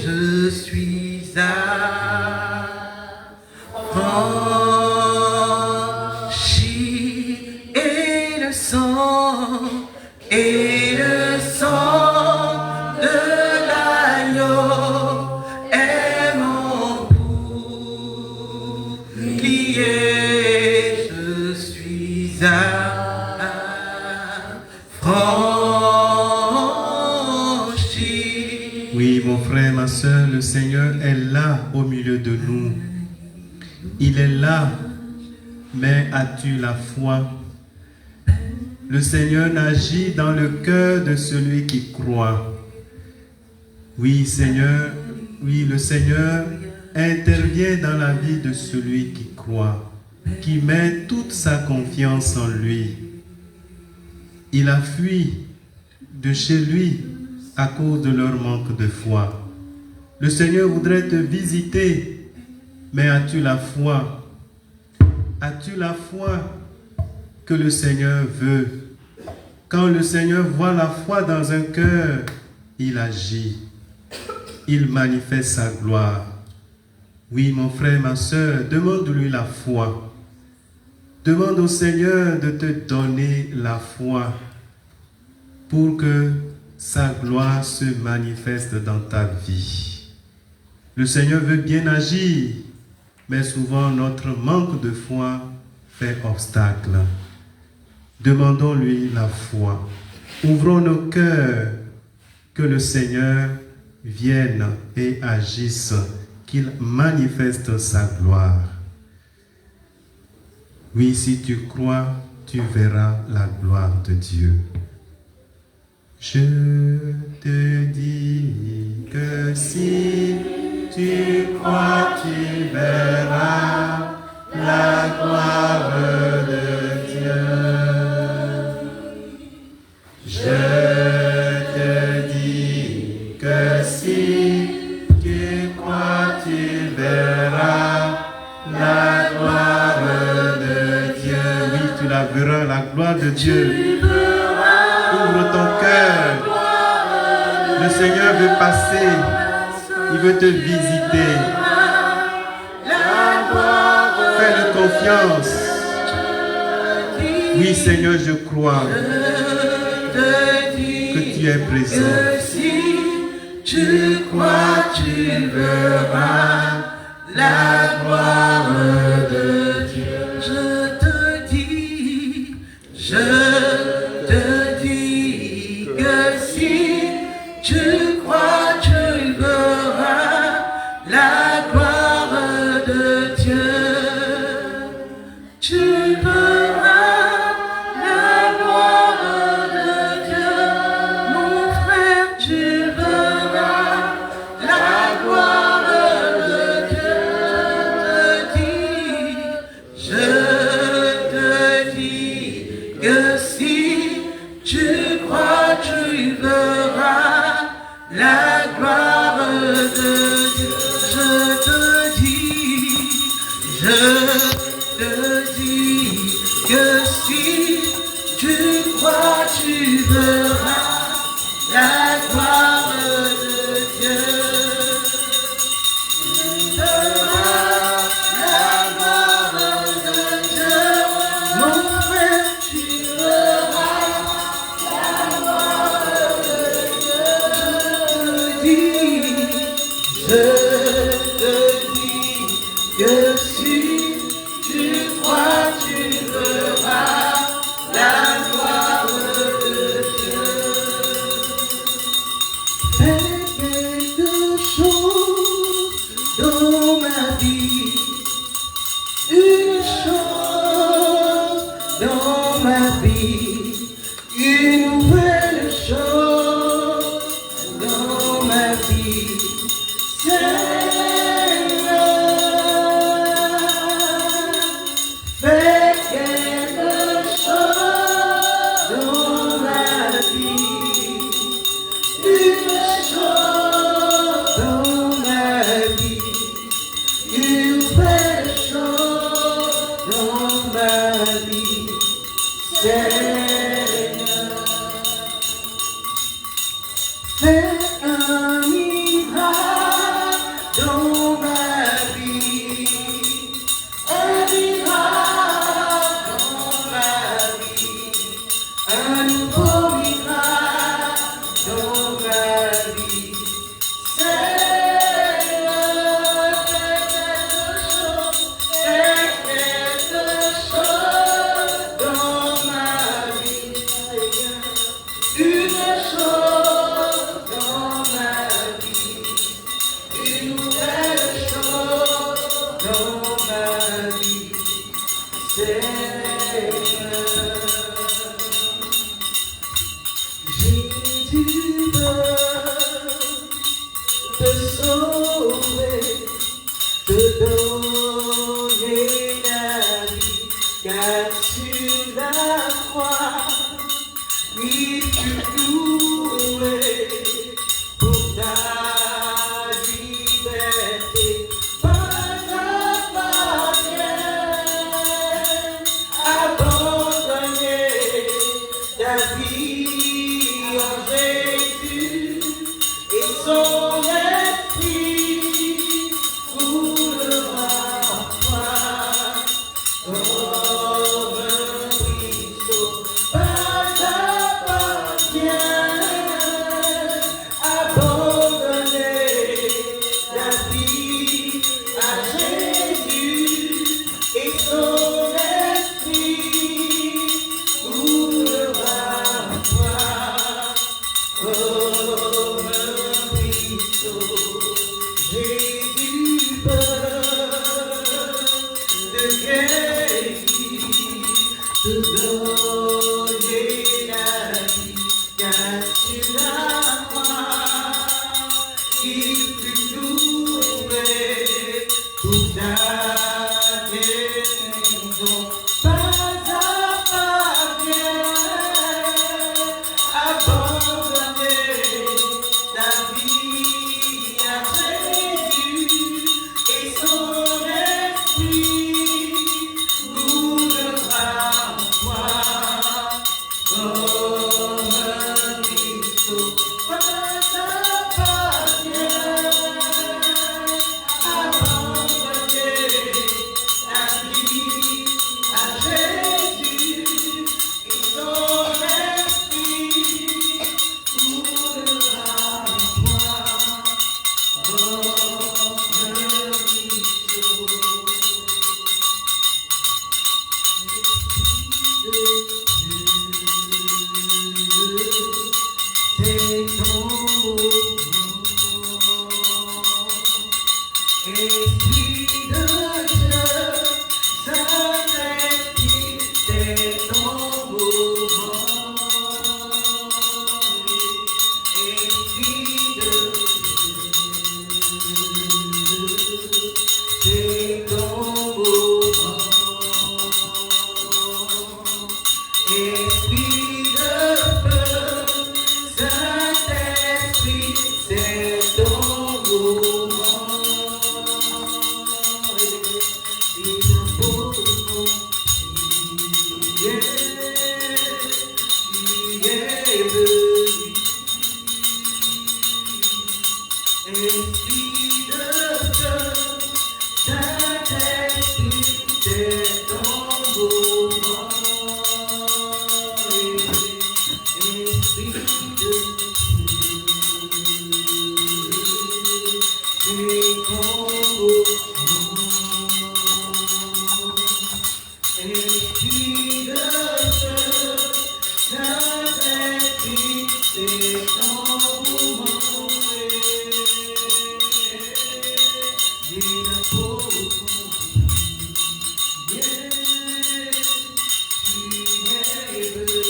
Je suis affranchi. Et le sang Oui, mon frère, ma soeur, le Seigneur est là au milieu de nous. Il est là, mais as-tu la foi? Le Seigneur agit dans le cœur de celui qui croit. Oui, Seigneur, oui, le Seigneur intervient dans la vie de celui qui croit, qui met toute sa confiance en lui. Il a fui de chez lui à cause de leur manque de foi. Le Seigneur voudrait te visiter, mais as-tu la foi? As-tu la foi que le Seigneur veut? Quand le Seigneur voit la foi dans un cœur, il agit. Il manifeste sa gloire. Oui, mon frère, ma soeur, demande-lui la foi. Demande au Seigneur de te donner la foi pour que sa gloire se manifeste dans ta vie. Le Seigneur veut bien agir, mais souvent notre manque de foi fait obstacle. Demandons-lui la foi. Ouvrons nos cœurs, que le Seigneur vienne et agisse, qu'il manifeste sa gloire. Oui, si tu crois, tu verras la gloire de Dieu. Je te dis que si tu crois, tu verras la gloire de Dieu. Je te dis que si tu crois, tu verras la gloire de Dieu. Oui, tu la verras, la gloire de Dieu. Ouvre ton cœur. Le Seigneur veut passer. Il veut te visiter. Fais-le confiance. Oui, Seigneur, je crois que tu es présent. Si tu crois, tu verras la gloire de Dieu. Je te dis que si tu crois, tu verras la gloire de Dieu. Tu verras la gloire de Dieu. Mon frère, tu verras la gloire de Dieu. Je te dis que si tu crois, tu verras la gloire de Dieu. Je te dis que si tu crois, tu verras la gloire de Dieu. Tu verras la gloire de Dieu. Mon frère, tu verras la gloire de Dieu. Je te dis que si tu crois, tu verras la gloire de Dieu. Fais quelque chose dans ma vie, une chose dans ma vie, une nouvelle chose dans ma vie. Seigneur, fais quelque chose dans ma vie, une chose dans ma vie, une belle chose dans ma vie. Seigneur, fais un miracle dans ma vie, un miracle dans ma vie, un nouveau miracle dans ma vie. Seigneur, fais quelque chose dans ma vie, une chose dans ma peux te sauver, te donner la vie, car sur la croix, oui, tu louais pour ta liberté. Pas à pas bien abandonner ta vie en Jésus et son esprit coulera en toi comme un ruisseau. Pas à pas bien abandonner la vie à Jésus et son esprit coulera en toi comme un ruisseau. Jésus peut te guérir, te donner la vie, car sur la croix, il fut loué pour ta guérison. Pas à pas bien abandonner ta vie à Jésus et son esprit coulera en toi comme un ruisseau. Pas à pas bien abandonner ta vie à Jésus et son esprit coulera en toi comme un ruisseau. C'est ton mouvement, Esprit de Dieu, Saint-Esprit, c'est ton mouvement. Esprit de Dieu, c'est ton mouvement. Esprit de feu, Saint-Esprit, c'est ton mouvement. Et d'un beau nom, tu es venu. Esprit de feu, Saint-Esprit, c'est ton mouvement. Esprit de Dieu, c'est ton mouvement. Esprit de Dieu, Saint-Esprit, c'est ton mouvement. Et d'un beau nom, tu es venu.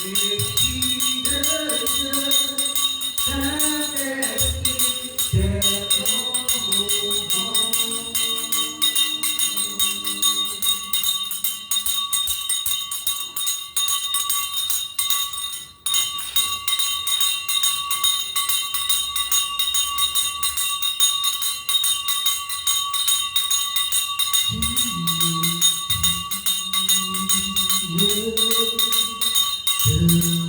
Esprit de Dieu, Saint-Esprit, c'est ton mouvement. Yeah.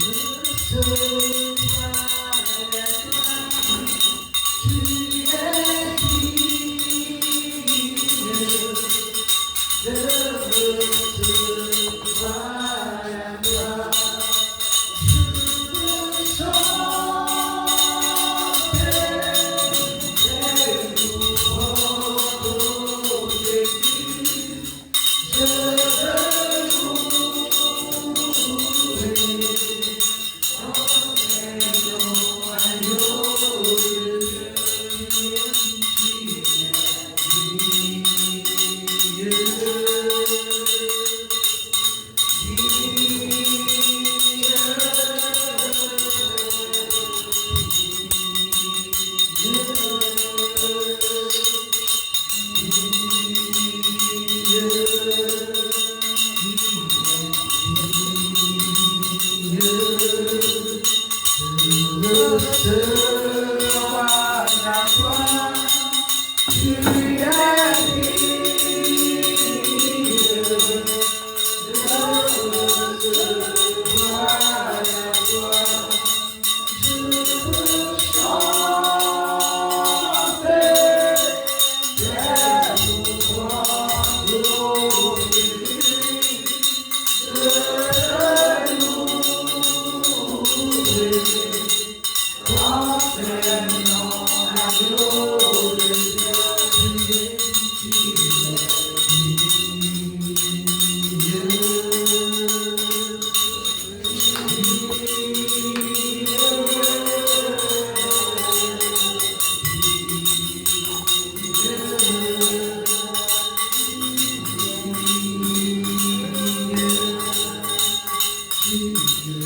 Alléluia,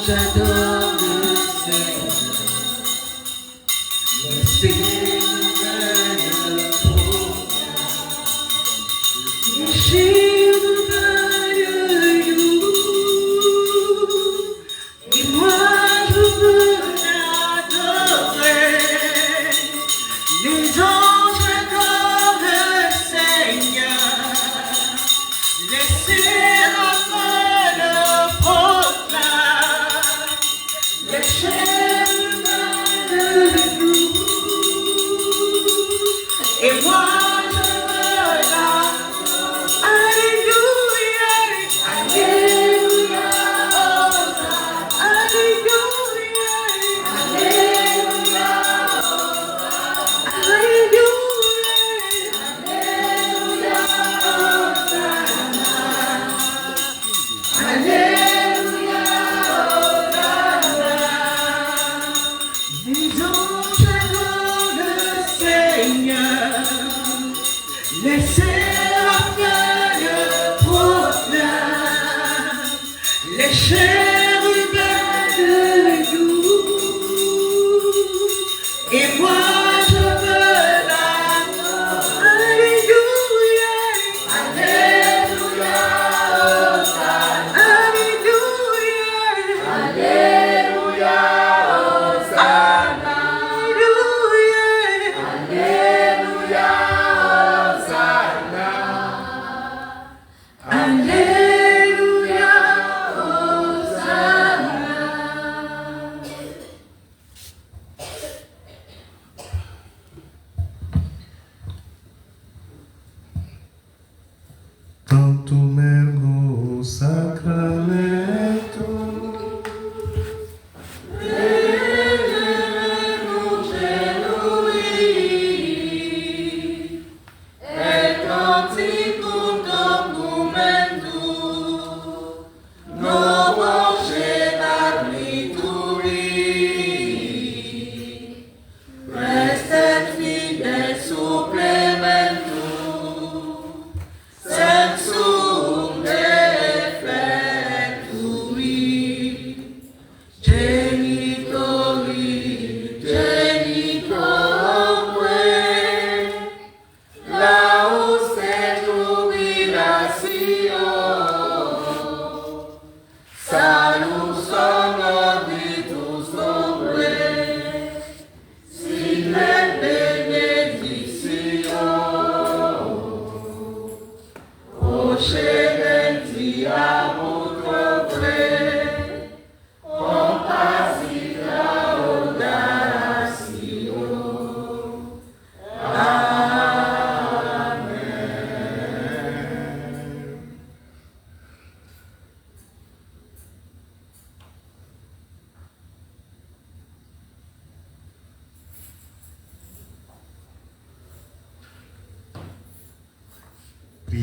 Hosanna.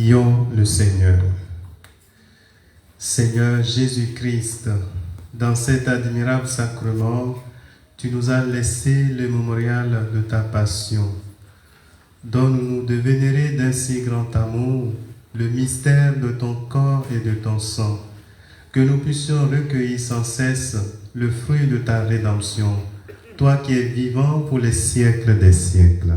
Prions le Seigneur. Seigneur Jésus-Christ, dans cet admirable sacrement, tu nous as laissé le mémorial de ta passion. Donne-nous de vénérer d'un si grand amour le mystère de ton corps et de ton sang, que nous puissions recueillir sans cesse le fruit de ta rédemption, toi qui es vivant pour les siècles des siècles.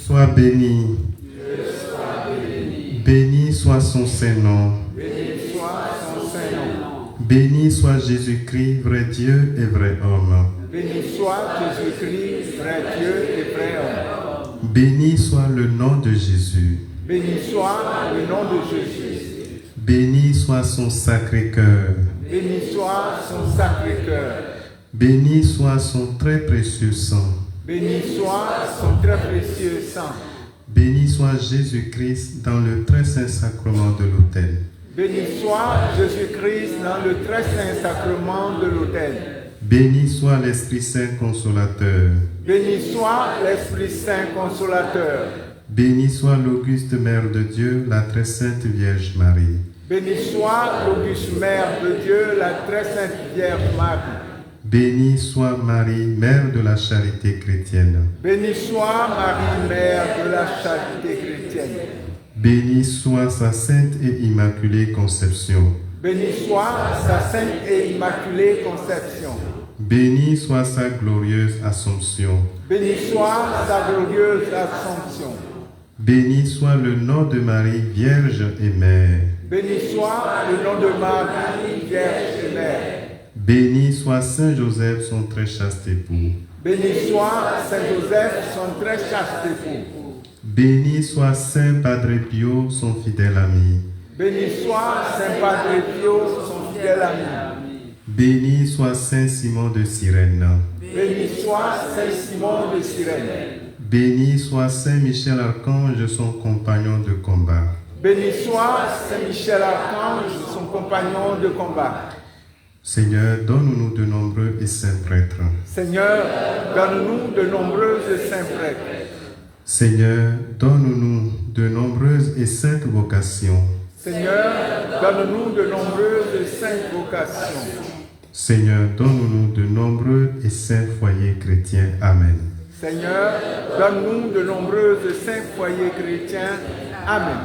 Sois béni. Béni soit son Saint-Nom. Béni soit Jésus-Christ, vrai Dieu et vrai homme. Béni soit Jésus-Christ, vrai Dieu et vrai homme. Béni soit le nom de Jésus. Béni soit le nom de Jésus. Béni soit son Sacré-Cœur. Béni soit son Sacré-Cœur. Béni soit son très précieux sang. Béni soit son très précieux sang. Béni soit Jésus-Christ dans le très saint sacrement de l'autel. Béni soit Jésus-Christ dans le très saint sacrement de l'autel. Béni soit l'Esprit Saint Consolateur. Béni soit l'Esprit Saint Consolateur. Béni soit l'auguste Mère de Dieu, la très sainte Vierge Marie. Béni soit l'auguste Mère de Dieu, la très sainte Vierge Marie. Béni soit Marie, Mère de la charité chrétienne. Béni soit Marie, Mère de la charité chrétienne. Béni soit sa sainte et immaculée conception. Béni soit sa sainte et immaculée conception. Béni soit sa glorieuse Assomption. Béni soit sa glorieuse Assomption. Béni soit le nom de Marie, Vierge et Mère. Béni soit le nom de Marie, Vierge et Mère. Béni soit Saint Joseph, son très chaste époux. Béni soit Saint Joseph, son très chaste époux. Béni soit Saint Padre Pio, son fidèle ami. Béni soit Saint Padre Pio, son fidèle ami. Béni soit Saint Simon de Cyrène. Béni soit Saint Simon de Cyrène. Béni soit Saint Michel Archange, son compagnon de combat. Béni soit Saint Michel Archange, son compagnon de combat. Seigneur, donne-nous de nombreux et saints prêtres. Seigneur, donne-nous de nombreux et saints prêtres. Seigneur, donne-nous de nombreuses et saintes vocations. Seigneur, donne-nous de nombreuses et saintes vocations. Seigneur, donne-nous de nombreux et saints foyers chrétiens. Amen. Seigneur, donne-nous de nombreux et saints foyers chrétiens. Amen.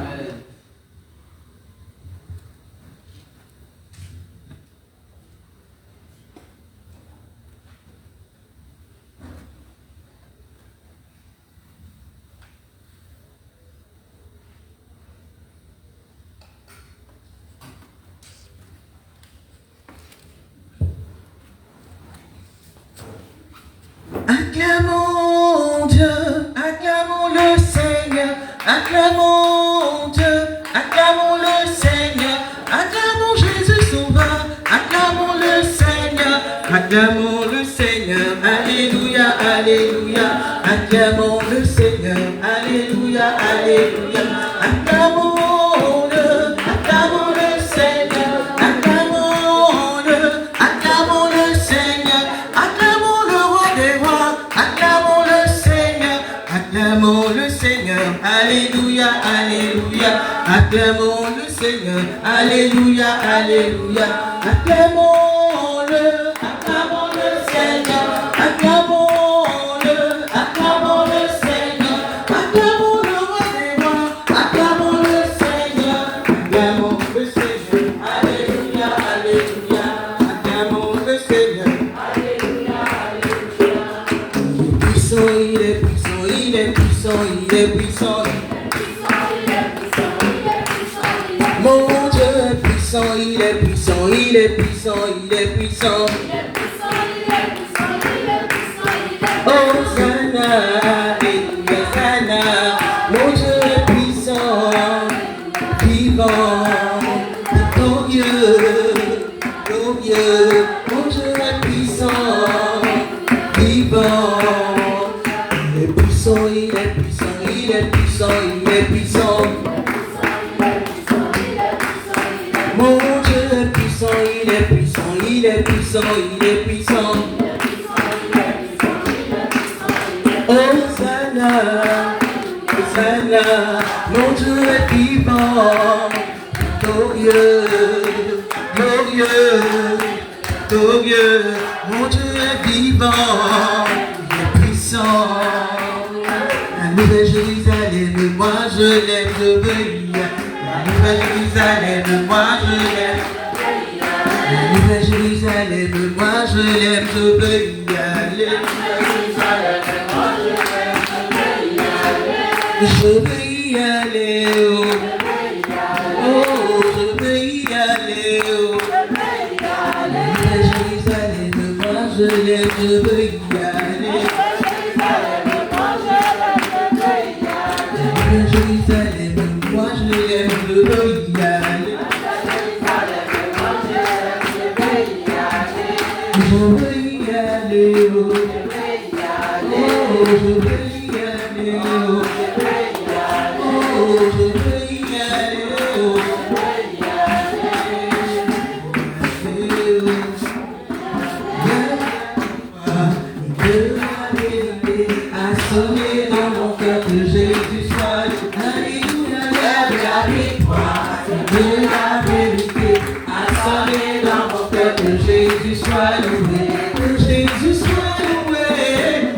Acclamons Dieu, acclamons le Seigneur, acclamons Dieu, acclamons le Seigneur, acclamons Jésus Sauveur, acclamons le Seigneur, Alléluia, Alléluia, acclamons le Seigneur, Alléluia, Alléluia, acclamons-le Seigneur, acclamons le Seigneur, acclamons le roi des rois, acclamons le acclamons le Seigneur. Alléluia, alléluia. Acclamons-le Seigneur. Acclamons-le Seigneur. Acclamons le roi des rois. Acclamons le Seigneur. Acclamons le Seigneur. Alléluia, alléluia. Acclamons le Seigneur. Alléluia, alléluia. Il est puissant, il est puissant, il est puissant, il est puissant. Mon Dieu est puissant, il est puissant, il est puissant, il est puissant. Hosanna, alléluia, Hosanna. Mon Dieu est puissant, vivant, glorieux, glorieux. Mon Dieu est puissant, vivant. Il est puissant, il est puissant, il est puissant, il est puissant. Mon Dieu est puissant, il est puissant, il est puissant, il est puissant. Hosanna, Hosanna, mon Dieu est vivant, glorieux, glorieux, glorieux. Mon Dieu est vivant, il est puissant. La nouvelle Jérusalem, moi je l'aime, je veux y aller. La nouvelle Jérusalem, moi je l'aime. La nouvelle Jérusalem, moi je l'aime, je veux y aller. Je veux y aller, oh, je veux y aller, oh. La nouvelle Jérusalem, moi je l'aime, je veux y aller. La nouvelle Jérusalem, moi je l'aime, je veux y aller. Je veux y aller, oh, je veux y aller, oh, je veux y aller, oh, de la vérité a sonné dans mon cœur que Jésus soit. Alléluia, de la victoire, de la vérité a sonné dans mon cœur que Jésus soit loué, que Jésus soit loué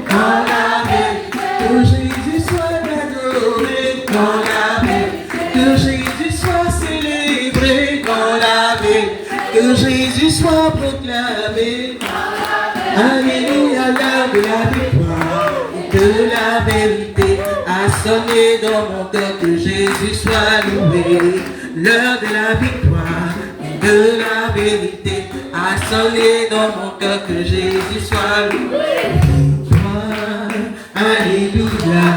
dans la vérité, que Jésus soit adoré dans la vérité, que Jésus soit célébré dans la vérité, que Jésus soit proclamé. Alléluia, l'heure de la victoire et de la vérité a sonné dans mon cœur, que Jésus soit loué. L'heure de la victoire et de la vérité a sonné dans mon cœur, que Jésus soit loué. Victoire, alléluia,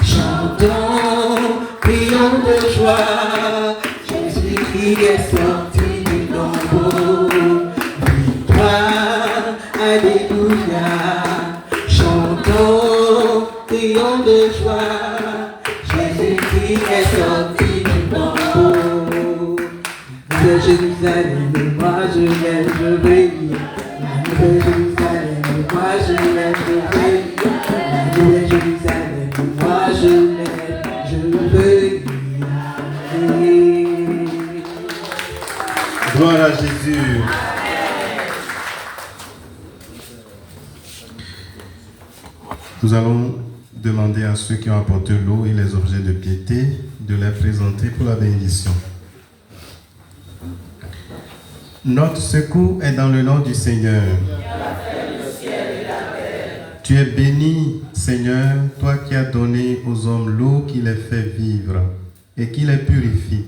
chantons, prions de joie, Jésus-Christ est sorti du tombeau. Victoire, alléluia, chantons, prions de joie, Jésus-Christ est sorti du tombeau. De Jérusalem, moi je l'aime, je veux y aller. La nouvelle Jérusalem, moi je l'aime, je veux y aller. La nouvelle Jérusalem, moi je l'aime, je veux y aller. Gloire à Jésus. Nous allons demander à ceux qui ont apporté l'eau et les objets de piété de les présenter pour la bénédiction. Notre secours est dans le nom du Seigneur. Tu es béni, Seigneur, toi qui as donné aux hommes l'eau qui les fait vivre et qui les purifie.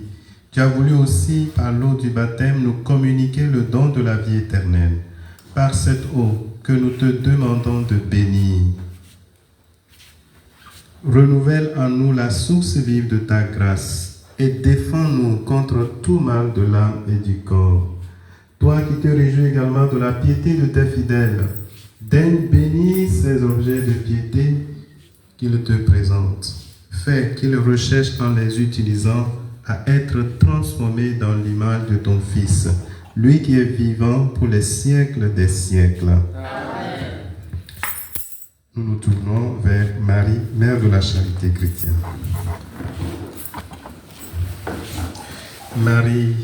Tu as voulu aussi, par l'eau du baptême, nous communiquer le don de la vie éternelle. Par cette eau que nous te demandons de bénir. Renouvelle en nous la source vive de ta grâce et défends-nous contre tout mal de l'âme et du corps. Toi qui te réjouis également de la piété de tes fidèles, daigne bénir ces objets de piété qu'ils te présentent. Fais qu'ils recherchent en les utilisant à être transformés dans l'image de ton Fils, lui qui est vivant pour les siècles des siècles. Amen. Nous nous tournons vers Marie, Mère de la Charité chrétienne. Marie,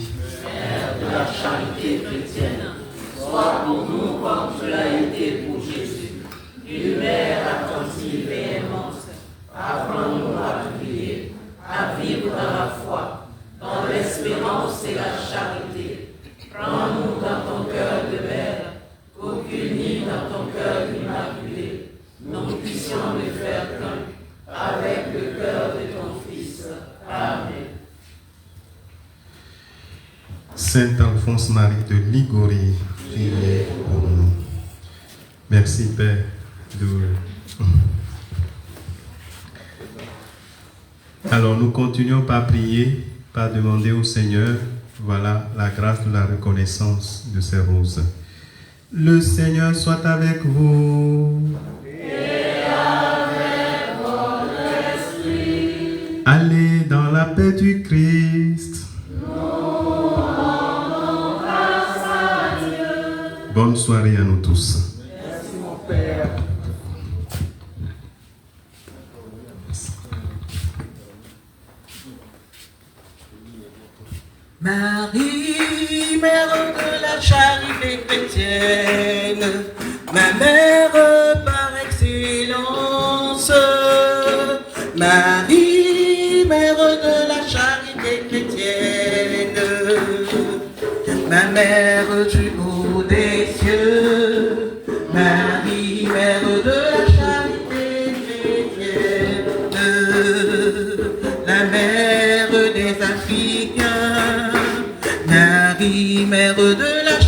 Mère de la charité chrétienne, sois pour nous comme tu l'as été pour Jésus, une mère attentive et aimante. Apprends-nous à prier, à vivre dans la foi, dans l'espérance et la charité. Prends-nous dans ton cœur de mère, qu'aucune dans ton cœur immaculé, nous puissions le faire qu'un, avec le cœur de ton Fils. Amen. Saint Alphonse Marie de Ligorie, priez pour nous. Merci Père. Alors nous continuons par prier, par demander au Seigneur, voilà la grâce de la reconnaissance de ces roses. Le Seigneur soit avec vous. Et avec votre esprit. Allez dans la paix du Christ. Nous rendons grâce à Dieu. Bonne soirée à nous tous. Merci mon Père. Marie, mère de la charité chrétienne, ma mère par excellence. Marie, mère de la charité chrétienne, ma mère du haut des cieux. Marie, mère de la charité chrétienne, la mère des Africains. Marie, mère de la